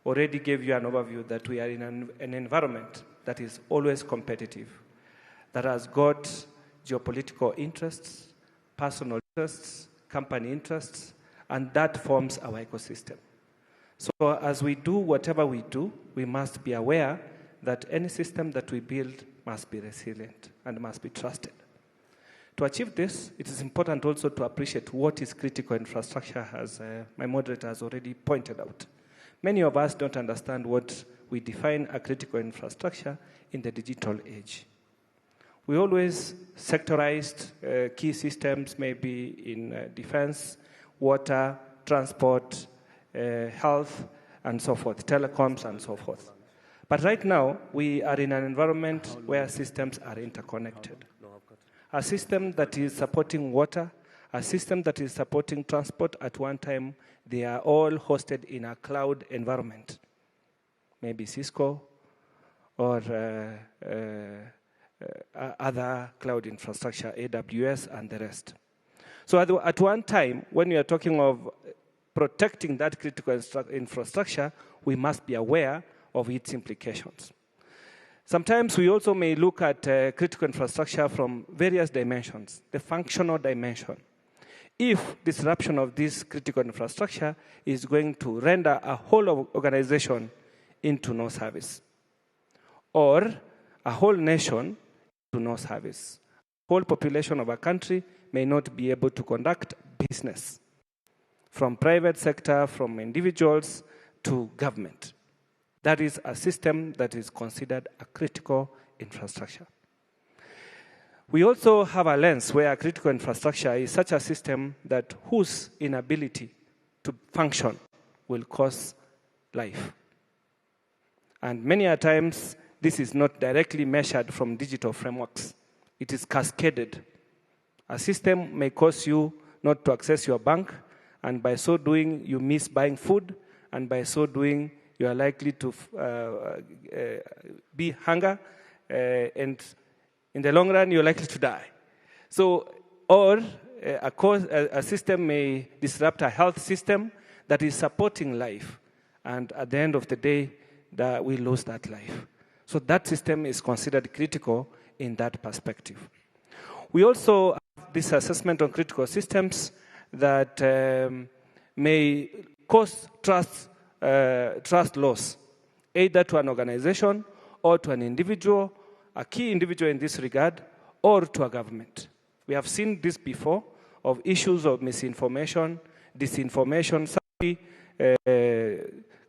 already gave you an overview that we are in an environment that is always competitive, that has got geopolitical interests, personal interests, company interests, and that forms our ecosystem. So as we do whatever we do, we must be aware that any system that we build must be resilient and must be trusted. To achieve this, it is important also to appreciate what is critical infrastructure, as my moderator has already pointed out. Many of us don't understand what we define a critical infrastructure in the digital age. We always sectorized key systems, maybe in defense, water, transport, health, and so forth, telecoms, and so forth. But right now, we are in an environment where systems are interconnected. A system that is supporting water, a system that is supporting transport at one time, they are all hosted in a cloud environment. Maybe Cisco or other cloud infrastructure, AWS and the rest. So at one time, when we are talking of protecting that critical infrastructure, we must be aware of its implications. Sometimes we also may look at critical infrastructure from various dimensions, the functional dimension. If disruption of this critical infrastructure is going to render a whole organization into no service, or a whole nation to no service, whole population of a country may not be able to conduct business, from private sector, from individuals to government. That is a system that is considered a critical infrastructure. We also have a lens where a critical infrastructure is such a system that whose inability to function will cause life. And many a times, this is not directly measured from digital frameworks. It is cascaded. A system may cause you not to access your bank, and by so doing, you miss buying food, and by so doing, you are likely to be hunger, and in the long run, you're likely to die. So, or a system may disrupt a health system that is supporting life, and at the end of the day, we lose that life. So that system is considered critical in that perspective. We also have this assessment on critical systems that may cause trust loss, either to an organization or to an individual, a key individual in this regard, or to a government. We have seen this before, of issues of misinformation, disinformation, somebody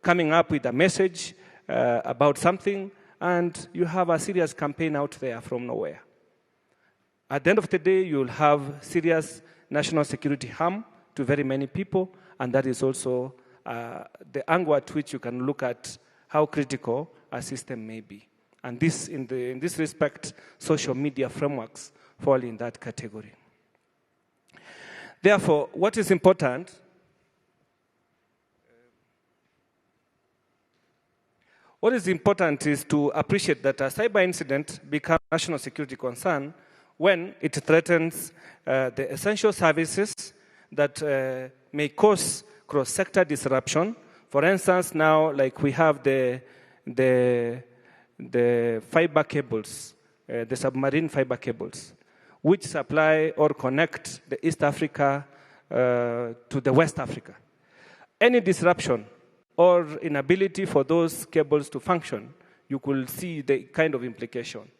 coming up with a message about something, and you have a serious campaign out there from nowhere. At the end of the day, you'll have serious national security harm to very many people, and that is also the angle at which you can look at how critical a system may be. And this, in this respect, social media frameworks fall in that category. Therefore, what is important is to appreciate that a cyber incident becomes a national security concern when it threatens the essential services that may cause cross-sector disruption. For instance, now, like we have the fiber cables, the submarine fiber cables, which supply or connect the East Africa to the West Africa. Any disruption or inability for those cables to function, you could see the kind of implication.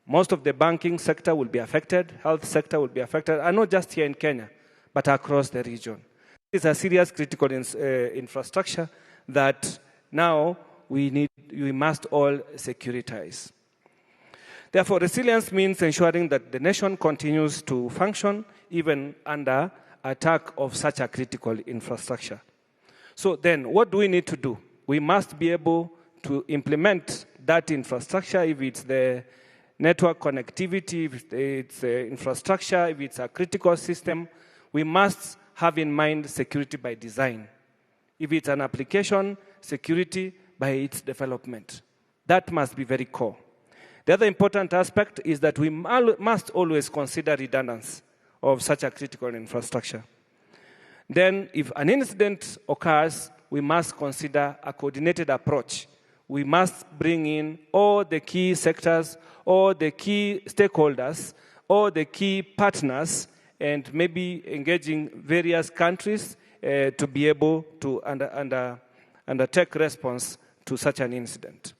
Most of the banking sector will be affected, health sector will be affected, and not just here in Kenya, but across the region. It's a serious critical infrastructure that now we must all securitize. Therefore, resilience means ensuring that the nation continues to function even under attack of such a critical infrastructure. So then, what do we need to do? We must be able to implement that infrastructure, if it's the network connectivity, if it's infrastructure, if it's a critical system. We must have in mind security by design. If it's an application, security by its development. That must be very core. The other important aspect is that we must always consider redundancy of such a critical infrastructure. Then, if an incident occurs, we must consider a coordinated approach. We must bring in all the key sectors, all the key stakeholders, all the key partners, and maybe engaging various countries to be able to undertake response to such an incident,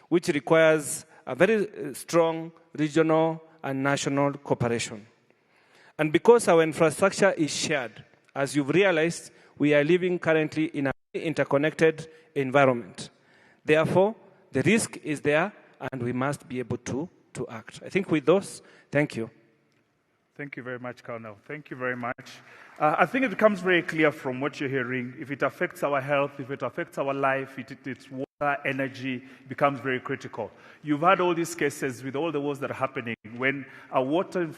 which requires a very strong regional and national cooperation. And because our infrastructure is shared, as you've realized, we are living currently in an interconnected environment. Therefore, the risk is there, and we must be able to act. I think with those, thank you. Thank you very much, Colonel. Thank you very much. I think it becomes very clear from what you're hearing, if it affects our health, if it affects our life, it's water, energy, it becomes very critical. You've had all these cases with all the wars that are happening. When our water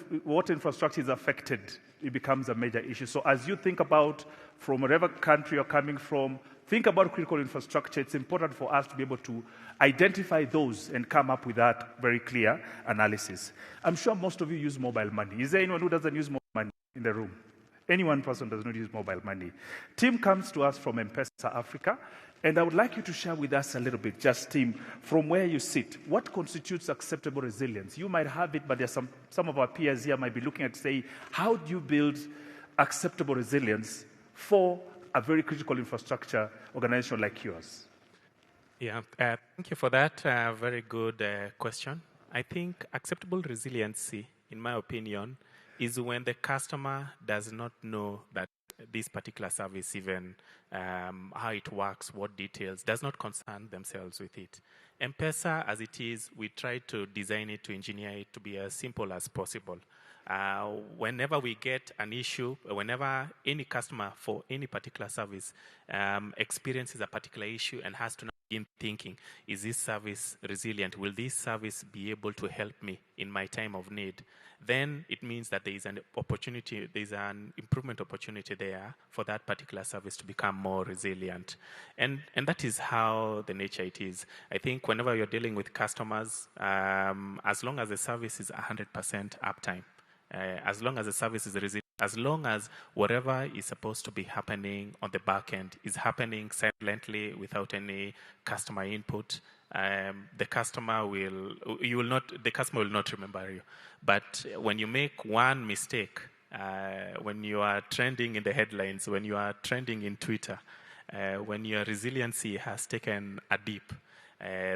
infrastructure is affected, it becomes a major issue. So as you think about from whatever country you're coming from, think about critical infrastructure. It's important for us to be able to identify those and come up with that very clear analysis. I'm sure most of you use mobile money. Is there anyone who doesn't use mobile money in the room? Any one person does not use mobile money. Tim comes to us from M-Pesa Africa, and I would like you to share with us a little bit, just Tim, from where you sit, what constitutes acceptable resilience? You might have it, but there's some of our peers here might be looking at say, how do you build acceptable resilience for a very critical infrastructure organization like yours? Yeah, thank you for that very good question. I think acceptable resiliency in my opinion, is when the customer does not know that this particular service, even how it works, what details, does not concern themselves with it. M-Pesa, as it is, we try to design it, to engineer it to be as simple as possible. Whenever we get an issue, whenever any customer for any particular service experiences a particular issue and has to now begin thinking, is this service resilient? Will this service be able to help me in my time of need? Then it means that there is an opportunity, there is an improvement opportunity there for that particular service to become more resilient. And that is how the nature it is. I think whenever you're dealing with customers, as long as the service is 100% uptime, as long as the service is resilient, as long as whatever is supposed to be happening on the back end is happening silently without any customer input, the customer will not remember you. But when you make one mistake, when you are trending in the headlines, when you are trending in Twitter, when your resiliency has taken a dip,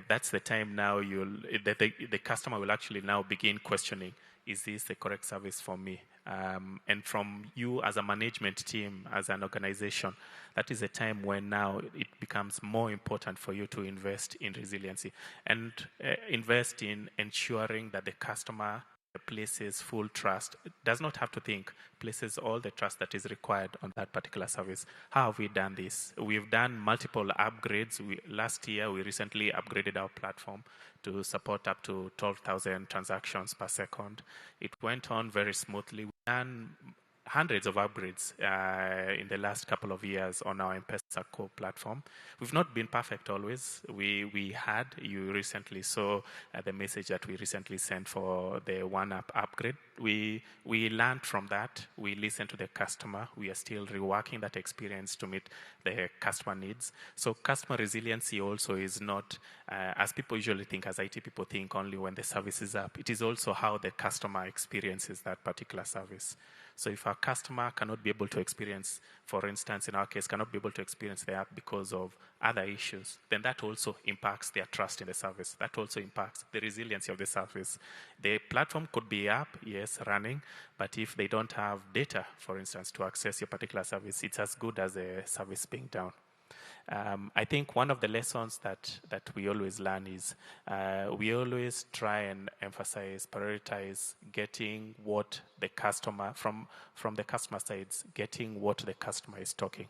that's the time now the customer will actually now begin questioning, is this the correct service for me? And from you as a management team, as an organization, that is a time when now it becomes more important for you to invest in resiliency and invest in ensuring that the customer places full trust. It does not have to think, places all the trust that is required on that particular service. How have we done this? We've done multiple upgrades. Last year, we recently upgraded our platform to support up to 12,000 transactions per second. It went on very smoothly. We've done hundreds of upgrades in the last couple of years on our M-Pesa core platform. We've not been perfect always. You recently saw the message that we recently sent for the One App upgrade. We learned from that. We listened to the customer. We are still reworking that experience to meet the customer needs. So customer resiliency also is not, as people usually think, as IT people think, only when the service is up. It is also how the customer experiences that particular service. So if our customer cannot be able to experience, for instance, in our case, cannot be able to experience the app because of other issues, then that also impacts their trust in the service. That also impacts the resiliency of the service. The platform could be up, yes, running, but if they don't have data, for instance, to access your particular service, it's as good as the service being down. I think one of the lessons that we always learn is we always try and emphasize, prioritize getting what the customer, from the customer sides, getting what the customer is talking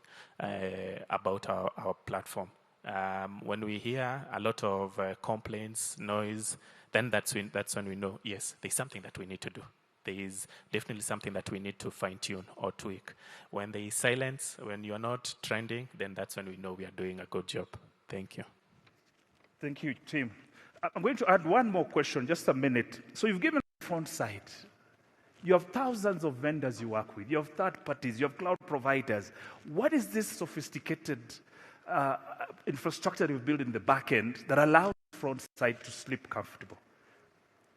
about our platform. When we hear a lot of complaints, noise, then that's when we know, yes, there's something that we need to do. There is definitely something that we need to fine-tune or tweak. When there is silence, when you're not trending, then that's when we know we are doing a good job. Thank you. Thank you, Tim. I'm going to add one more question, just a minute. So you've given the front side. You have thousands of vendors you work with. You have third parties. You have cloud providers. What is this sophisticated infrastructure you've built in the back end that allows the front side to sleep comfortable?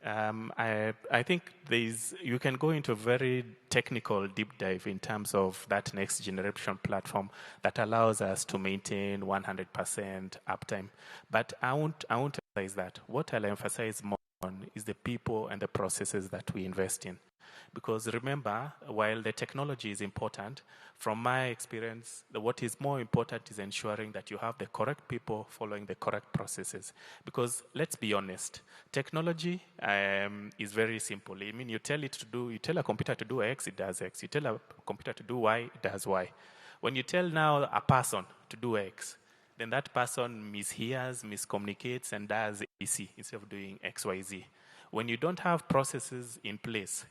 I think you can go into a very technical deep dive in terms of that next generation platform that allows us to maintain 100% uptime. But I won't emphasize that. What I'll emphasize more on is the people and the processes that we invest in. Because remember, while the technology is important, from my experience, what is more important is ensuring that you have the correct people following the correct processes. Because let's be honest, technology is very simple. I mean, you tell a computer to do X, it does X. You tell a computer to do Y, it does Y. When you tell now a person to do X, then that person mishears, miscommunicates, and does ABC instead of doing X, Y, Z. When you don't have processes in place,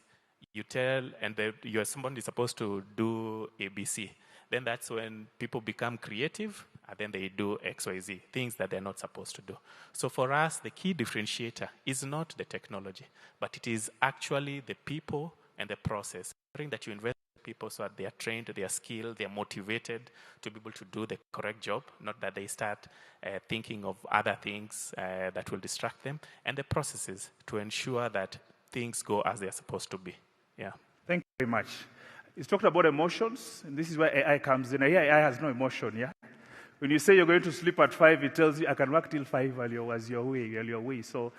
you tell, and you're somebody supposed to do ABC, then that's when people become creative, and then they do XYZ, things that they're not supposed to do. So for us, the key differentiator is not the technology, but it is actually the people and the process. That you invest in people so that they are trained, they are skilled, they are motivated to be able to do the correct job, not that they start thinking of other things that will distract them, and the processes to ensure that things go as they're supposed to be. Yeah. Thank you very much. He's talked about emotions, and this is where AI comes in. AI has no emotion, yeah? When you say you're going to sleep at 5, it tells you, I can work till 5 while you're away. So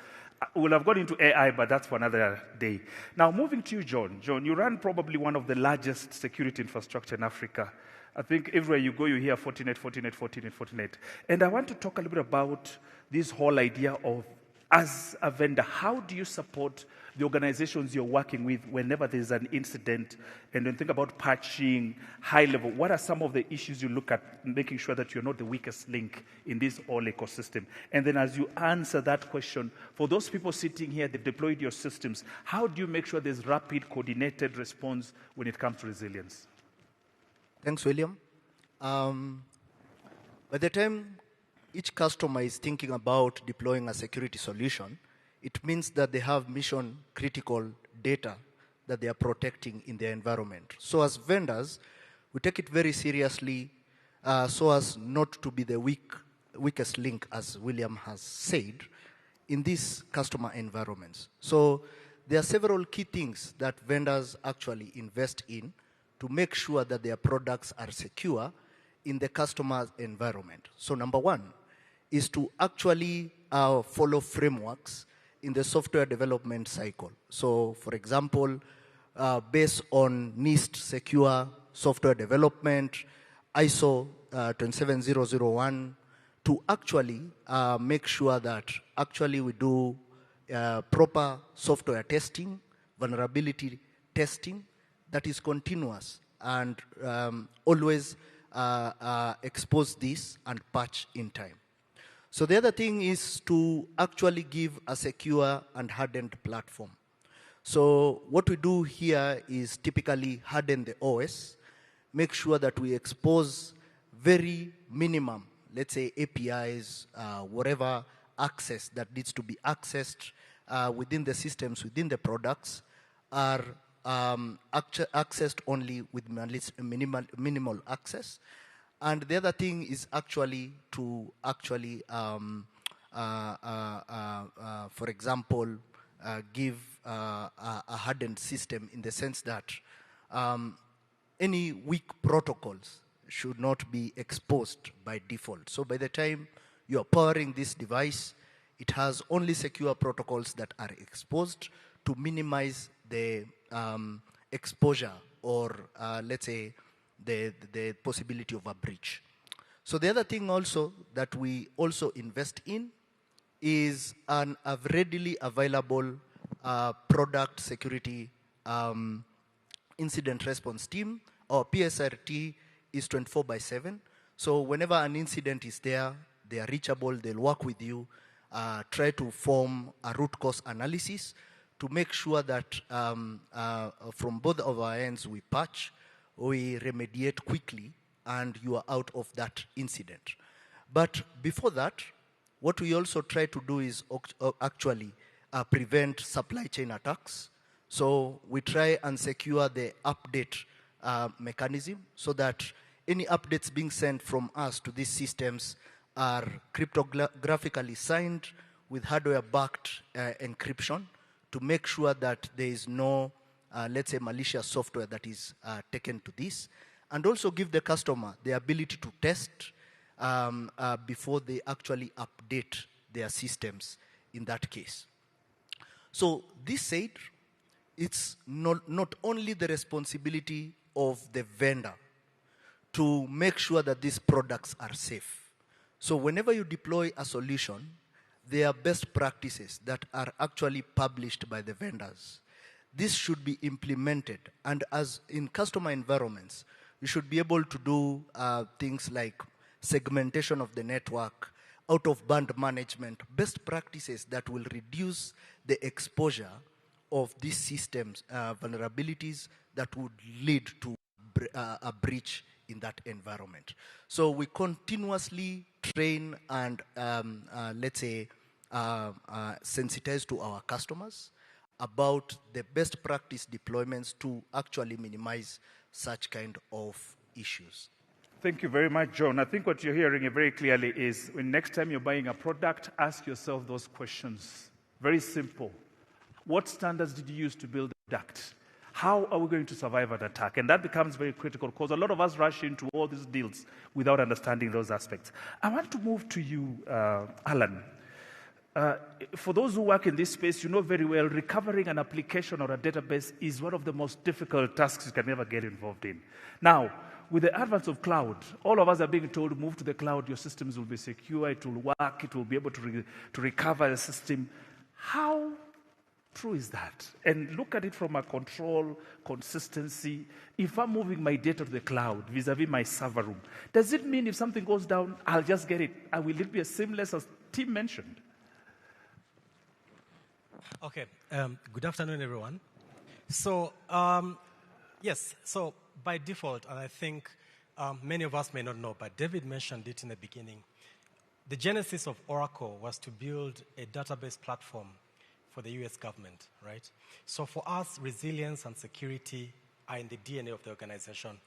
we'll have gone into AI, but that's for another day. Now, moving to you, John. John, you run probably one of the largest security infrastructure in Africa. I think everywhere you go, you hear Fortinet, Fortinet, Fortinet, Fortinet. And I want to talk a little bit about this whole idea of, as a vendor, how do you support the organizations you're working with whenever there's an incident? And then think about patching, high level. What are some of the issues you look at, making sure that you're not the weakest link in this whole ecosystem? And then as you answer that question, for those people sitting here, they've deployed your systems, how do you make sure there's rapid, coordinated response when it comes to resilience? Thanks, William. By the time each customer is thinking about deploying a security solution, it means that they have mission-critical data that they are protecting in their environment. So as vendors, we take it very seriously so as not to be the weakest link, as William has said, in these customer environments. So there are several key things that vendors actually invest in to make sure that their products are secure in the customer's environment. So number one is to actually follow frameworks in the software development cycle. So for example, based on NIST secure software development, ISO 27001, to actually make sure that actually we do proper software testing, vulnerability testing that is continuous, and always expose this and patch in time. So the other thing is to actually give a secure and hardened platform. So what we do here is typically harden the OS, make sure that we expose very minimum, let's say APIs, whatever access that needs to be accessed within the systems, within the products, are accessed only with minimal access. And the other thing is actually to actually, for example, give a hardened system in the sense that any weak protocols should not be exposed by default. So by the time you are powering this device, it has only secure protocols that are exposed to minimize the exposure or, let's say, the possibility of a breach. So the other thing also that we also invest in is a readily available product security incident response team. Our PSRT is 24/7. So whenever an incident is there, they are reachable, they'll work with you, try to form a root cause analysis to make sure that from both of our ends we patch, we remediate quickly, and you are out of that incident. But before that, what we also try to do is actually prevent supply chain attacks. So we try and secure the update mechanism so that any updates being sent from us to these systems are cryptographically signed with hardware-backed encryption to make sure that there is no let's say, malicious software that is taken to this, and also give the customer the ability to test before they actually update their systems in that case. So this said, it's not only the responsibility of the vendor to make sure that these products are safe. So whenever you deploy a solution, there are best practices that are actually published by the vendors. This should be implemented, and as in customer environments, you should be able to do things like segmentation of the network, out-of-band management, best practices that will reduce the exposure of these systems, vulnerabilities that would lead to a breach in that environment. So we continuously train and, let's say, sensitize to our customers about the best practice deployments to actually minimize such kind of issues. Thank you very much, John. I think what you're hearing very clearly is when next time you're buying a product, ask yourself those questions. Very simple. What standards did you use to build the product? How are we going to survive an attack? And that becomes very critical because a lot of us rush into all these deals without understanding those aspects. I want to move to you, Alan. For those who work in this space, you know very well recovering an application or a database is one of the most difficult tasks you can ever get involved in. Now, with the advance of cloud, all of us are being told, move to the cloud, your systems will be secure, it will work, it will be able to recover the system. How true is that? And look at it from a control, consistency. If I'm moving my data to the cloud vis-a-vis my server room, does it mean if something goes down, I'll just get it? Will it be as seamless as Tim mentioned? Okay, good afternoon, everyone. So, yes, so by default, and I think many of us may not know, but David mentioned it in the beginning, the genesis of Oracle was to build a database platform for the US government, right? So for us, resilience and security are in the DNA of the organization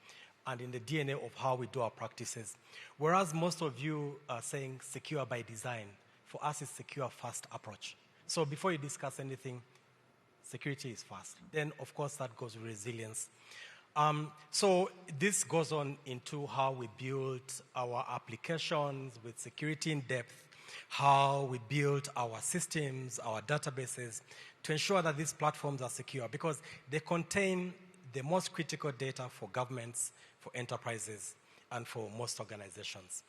and in the DNA of how we do our practices. Whereas most of you are saying secure by design, for us it's secure first approach. So before you discuss anything, security is first. Then, of course, that goes with resilience. So this goes on into how we build our applications with security in depth, how we build our systems, our databases, to ensure that these platforms are secure because they contain the most critical data for governments, for enterprises, and for most organizations.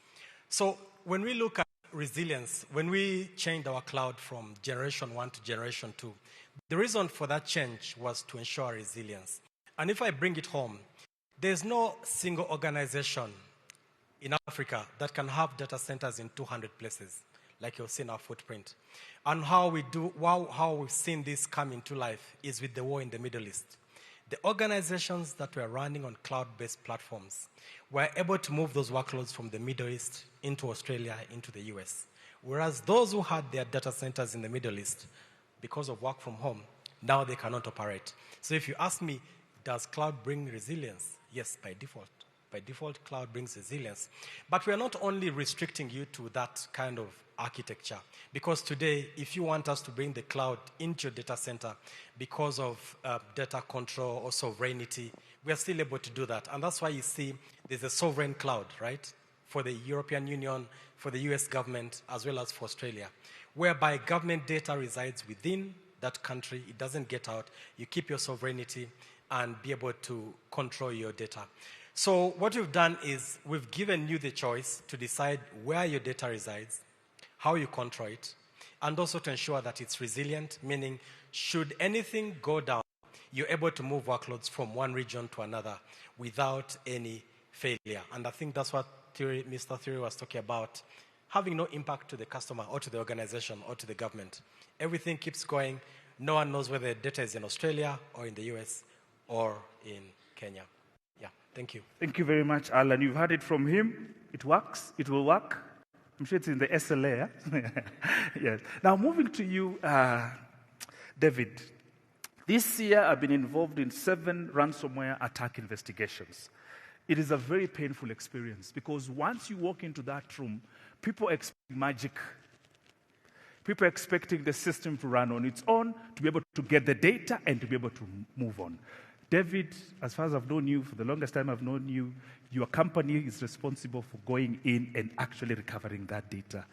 So when we look at resilience, when we changed our cloud from generation 1 to generation 2, the reason for that change was to ensure resilience. And if I bring it home, there's no single organization in Africa that can have data centers in 200 places, like you'll see in our footprint. And how we've seen this come into life is with the war in the Middle East. The organizations that were running on cloud-based platforms were able to move those workloads from the Middle East into Australia, into the US. Whereas those who had their data centers in the Middle East, because of work from home, now they cannot operate. So if you ask me, does cloud bring resilience? Yes, by default. By default, cloud brings resilience. But we are not only restricting you to that kind of architecture, because today, if you want us to bring the cloud into your data center because of data control or sovereignty, we are still able to do that. And that's why you see there's a sovereign cloud, right, for the European Union, for the US government, as well as for Australia, whereby government data resides within that country. It doesn't get out. You keep your sovereignty and be able to control your data. So what we've done is we've given you the choice to decide where your data resides, how you control it, and also to ensure that it's resilient, meaning should anything go down, you're able to move workloads from one region to another without any failure. And I think that's what Mr. Theory was talking about, having no impact to the customer or to the organization or to the government. Everything keeps going. No one knows whether the data is in Australia or in the US or in Kenya. Yeah, thank you. Thank you very much, Alan. You've heard it from him. It works. It will work. I'm sure it's in the SLA. Yes. Now, moving to you, David. This year, I've been involved in 7 ransomware attack investigations. It is a very painful experience because once you walk into that room, people expect magic. People are expecting the system to run on its own, to be able to get the data and to be able to move on. David, as far as I've known you, for the longest time I've known you, your company is responsible for going in and actually recovering that data.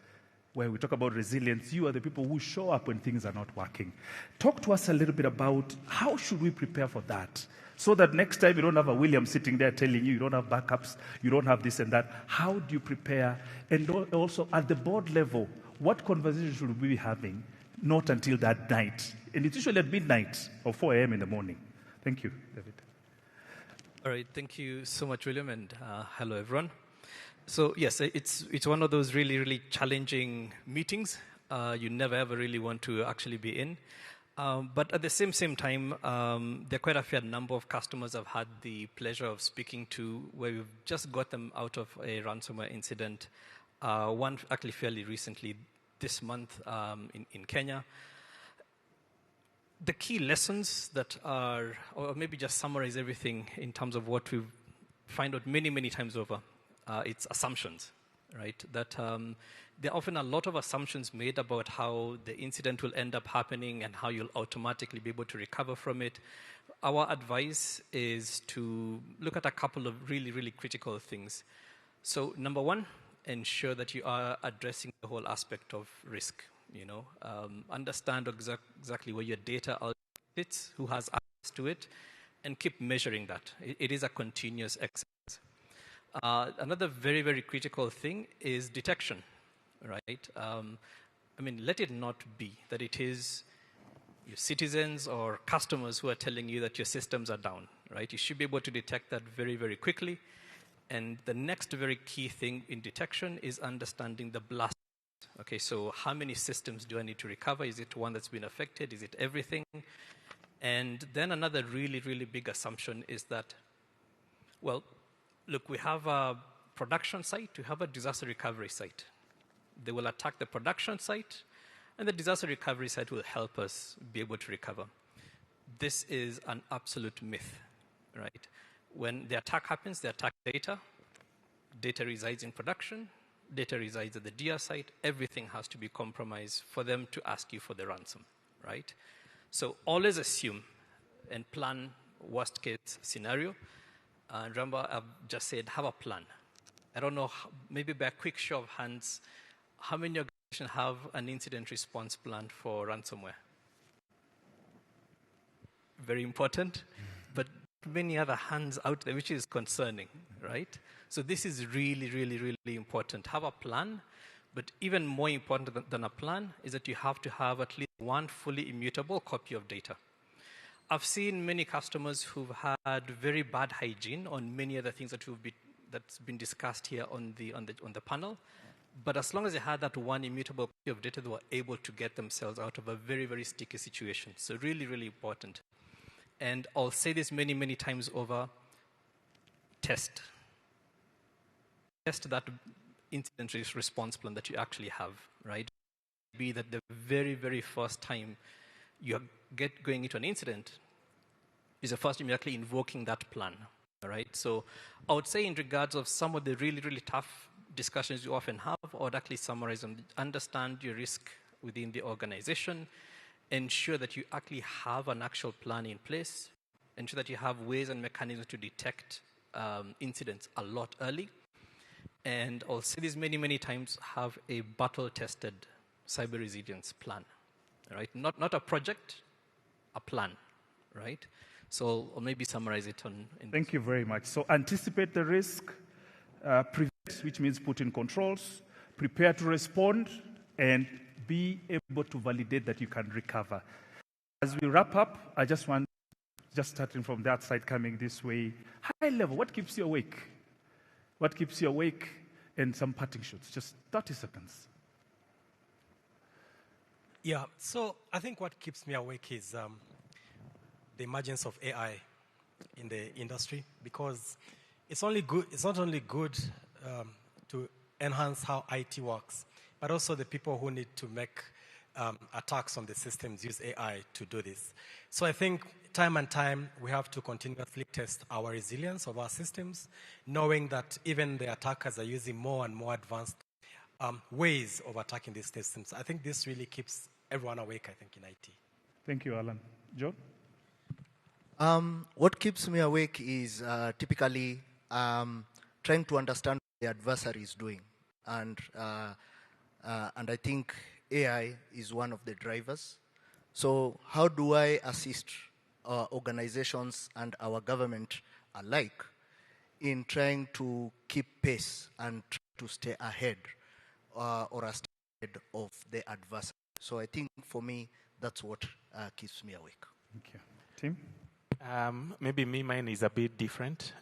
Where we talk about resilience, you are the people who show up when things are not working. Talk to us a little bit about how should we prepare for that, so that next time you don't have a William sitting there telling you don't have backups, you don't have this and that. How do you prepare? And also at the board level, what conversation should we be having? Not until that night. And it's usually at midnight or 4 a.m. in the morning. Thank you, David. All right, thank you so much, William, and hello, everyone. So yes, it's one of those really, really challenging meetings you never ever really want to actually be in. But at the same time, there are quite a fair number of customers I've had the pleasure of speaking to where we've just got them out of a ransomware incident. One actually fairly recently this month in Kenya. The key lessons that are, or maybe just summarize everything in terms of what we find out many, many times over, it's assumptions, right? That there are often a lot of assumptions made about how the incident will end up happening and how you'll automatically be able to recover from it. our advice is to look at a couple of really, really critical things. So number one, ensure that you are addressing the whole aspect of risk. Understand exactly where your data sits, who has access to it, and keep measuring that. It is a continuous exercise. Another very, very critical thing is detection, right? Let it not be that it is your citizens or customers who are telling you that your systems are down, right? You should be able to detect that very, very quickly. And the next very key thing in detection is understanding the blast. Okay, so how many systems do I need to recover? Is it one that's been affected? Is it everything? And then another really, really big assumption is that, well, look, we have a production site, we have a disaster recovery site. They will attack the production site, and the disaster recovery site will help us be able to recover. This is an absolute myth, right? When the attack happens, they attack data. Data resides in production. Data resides at the DR site. Everything has to be compromised for them to ask you for the ransom, right? So always assume and plan worst case scenario. And remember, I've just said, have a plan. I don't know, maybe by a quick show of hands, how many organizations have an incident response plan for ransomware? Very important, but many other hands out there, which is concerning, right? So this is really, really, really important. Have a plan, but even more important than a plan is that you have to have at least one fully immutable copy of data. I've seen many customers who've had very bad hygiene on many other things that's been discussed here on the panel. But as long as they had that one immutable copy of data, they were able to get themselves out of a very, very sticky situation. So really, really important. And I'll say this many, many times over, test. Test that incident response plan that you actually have, right? Be that the very, very first time you going into an incident is the first time you're actually invoking that plan, all right? So I would say in regards of some of the really, really tough discussions you often have, I would actually summarize them. Understand your risk within the organization. Ensure that you actually have an actual plan in place. Ensure that you have ways and mechanisms to detect incidents a lot early. And I'll say this many, many times, have a battle-tested cyber resilience plan, right? Not a project, a plan, right? So I'll maybe summarize it on... Thank you very much. So anticipate the risk, prevent, which means put in controls, prepare to respond, and be able to validate that you can recover. As we wrap up, I just want, starting from that side, coming this way, high level, what keeps you awake? What keeps you awake? And some parting shots, just 30 seconds. Yeah, so I think what keeps me awake is the emergence of AI in the industry, because it's not only good to enhance how IT works, but also the people who need to make attacks on the systems use AI to do this. So I think time and time we have to continuously test our resilience of our systems, knowing that even the attackers are using more and more advanced ways of attacking these systems. I think this really keeps everyone awake, I think, in IT. Thank you, Alan. Joe? What keeps me awake is typically trying to understand what the adversary is doing. And I think AI is one of the drivers. So how do I assist organizations and our government alike in trying to keep pace and to stay ahead or a step ahead of the adversary? So I think for me, that's what keeps me awake. Thank you. Tim? Maybe mine is a bit different.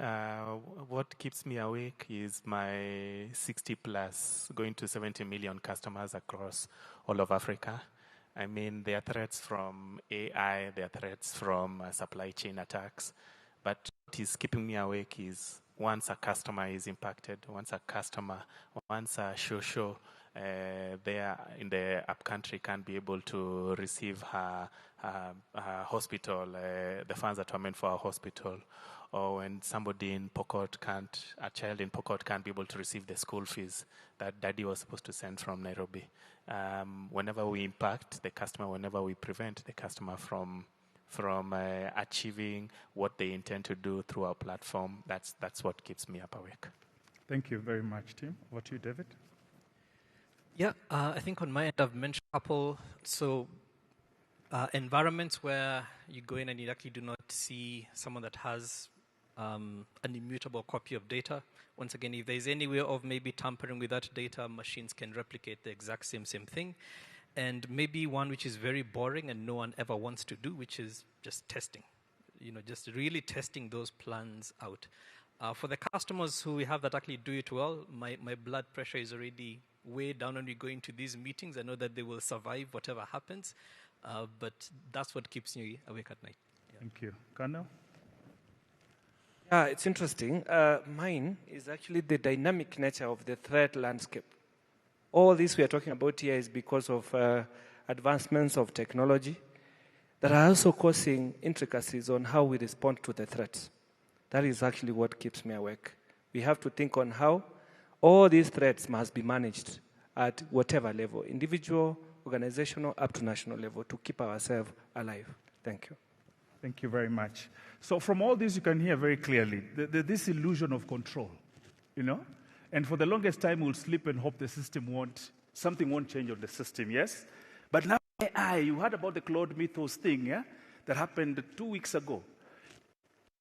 What keeps me awake is my 60 plus, going to 70 million customers across all of Africa. I mean, there are threats from AI, there are threats from supply chain attacks. But what is keeping me awake is once a customer is impacted, once a show there in the upcountry can't be able to receive her hospital, the funds that were meant for our hospital, or when somebody in Pokot a child in Pokot can't be able to receive the school fees that daddy was supposed to send from Nairobi. Whenever we impact the customer, whenever we prevent the customer from from achieving what they intend to do through our platform. That's what keeps me up awake. Thank you very much, Tim. Over to you, David. Yeah, I think on my end I've mentioned a couple. So environments where you go in and you actually do not see someone that has an immutable copy of data. Once again, if there's any way of maybe tampering with that data, machines can replicate the exact same thing. And maybe one which is very boring and no one ever wants to do, which is just testing. Just really testing those plans out. For the customers who we have that actually do it well, my blood pressure is already way down when we go into these meetings. I know that they will survive whatever happens, but that's what keeps me awake at night. Yeah. Thank you. Kano? Yeah, it's interesting. Mine is actually the dynamic nature of the threat landscape. All this we are talking about here is because of advancements of technology that are also causing intricacies on how we respond to the threats. That is actually what keeps me awake. We have to think on how all these threats must be managed at whatever level, individual, organizational, up to national level, to keep ourselves alive. Thank you. Thank you very much. So from all this, you can hear very clearly this illusion of control, And for the longest time, we'll sleep and hope the system something won't change on the system, yes? But now AI, you heard about the Claude Mythos thing, yeah? That happened 2 weeks ago.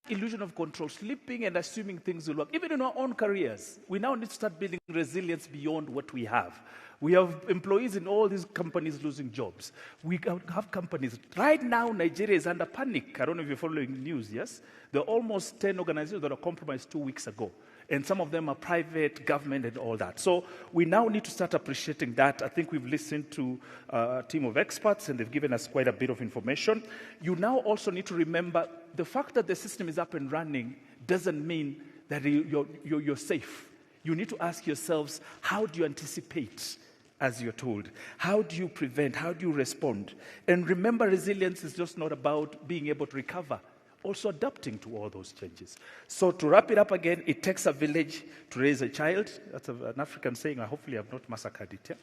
Illusion of control, sleeping and assuming things will work. Even in our own careers, we now need to start building resilience beyond what we have. We have employees in all these companies losing jobs. We have companies. Right now, Nigeria is under panic. I don't know if you're following the news, yes? There are almost 10 organizations that are compromised 2 weeks ago. And some of them are private, government, and all that. So we now need to start appreciating that. I think we've listened to a team of experts, and they've given us quite a bit of information. You now also need to remember the fact that the system is up and running doesn't mean that you're safe. You need to ask yourselves, how do you anticipate, as you're told? How do you prevent? How do you respond? And remember, resilience is just not about being able to recover. Also adapting to all those changes. So to wrap it up again, it takes a village to raise a child. That's an African saying. Hopefully I've not massacred it. Yeah?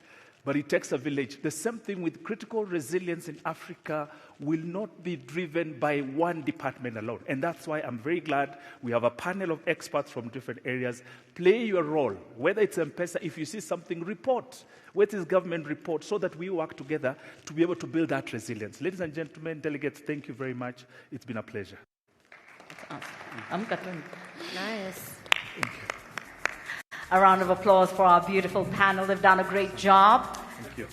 But it takes a village. The same thing with critical resilience in Africa will not be driven by one department alone. And that's why I'm very glad we have a panel of experts from different areas. Play your role. Whether it's M-Pesa, if you see something, report. Whether it's government, report, so that we work together to be able to build that resilience. Ladies and gentlemen, delegates, thank you very much. It's been a pleasure. I'm Katlin. Nice. A round of applause for our beautiful panel. They've done a great job. Thank you.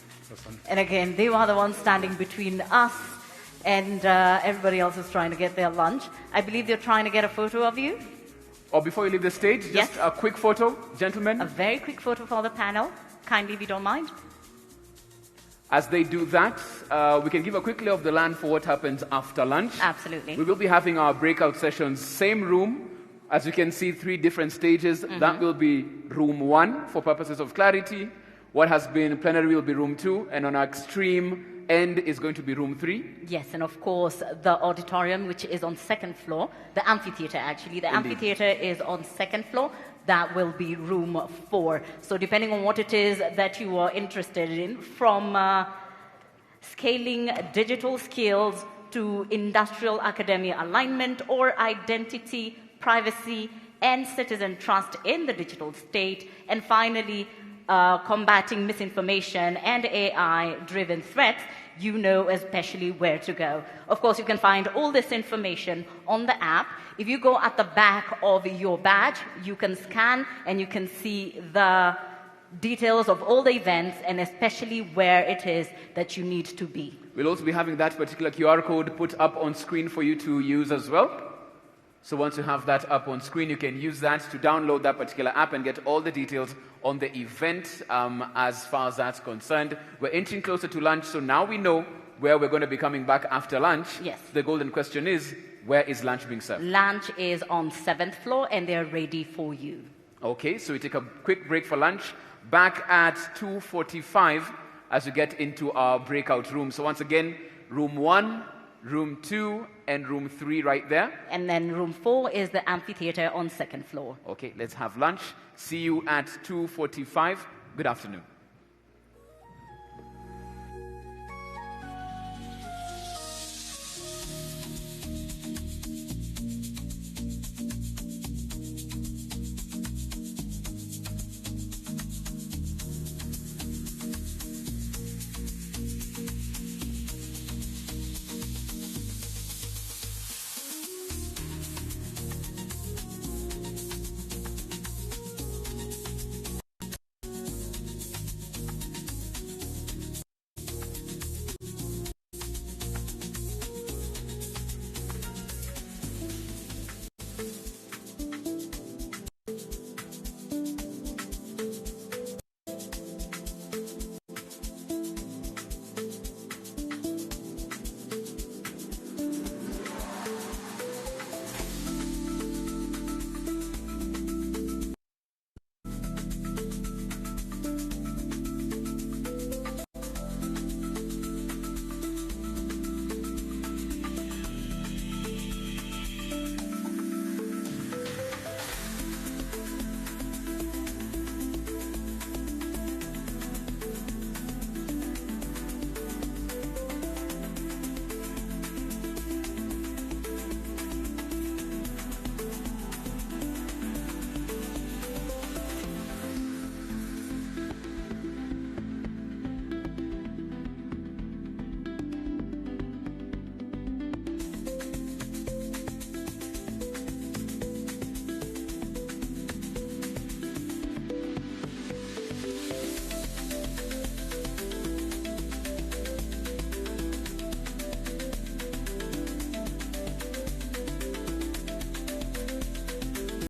And again, they are the ones standing between us and everybody else is trying to get their lunch. I believe they're trying to get a photo of you. Or before you leave the stage, just a quick photo, gentlemen. A very quick photo for the panel. Kindly, if you don't mind. As they do that, we can give a quick lay of the land for what happens after lunch. Absolutely. We will be having our breakout sessions, same room. As you can see, 3 different stages. Mm-hmm. That will be room 1 for purposes of clarity. What has been plenary will be room 2. And on our extreme end is going to be room 3. Yes, and of course, the auditorium, which is on 2nd floor. The amphitheater, actually. The amphitheater is on 2nd floor. That will be room 4. So depending on what it is that you are interested in, from scaling digital skills to industrial academia alignment or identity, privacy, and citizen trust in the digital state, and finally, combating misinformation and AI-driven threats, you know especially where to go. Of course, you can find all this information on the app. If you go at the back of your badge, you can scan and you can see the details of all the events and especially where it is that you need to be. We'll also be having that particular QR code put up on screen for you to use as well. So once you have that up on screen, you can use that to download that particular app and get all the details on the event as far as that's concerned. We're inching closer to lunch, so now we know where we're going to be coming back after lunch. Yes. The golden question is, where is lunch being served? Lunch is on 7th floor and they're ready for you. Okay, so we take a quick break for lunch. Back at 2:45 as we get into our breakout room. So once again, room 1, room 2, and room 3 right there. And then room 4 is the amphitheater on 2nd floor. Okay, let's have lunch. See you at 2:45. Good afternoon.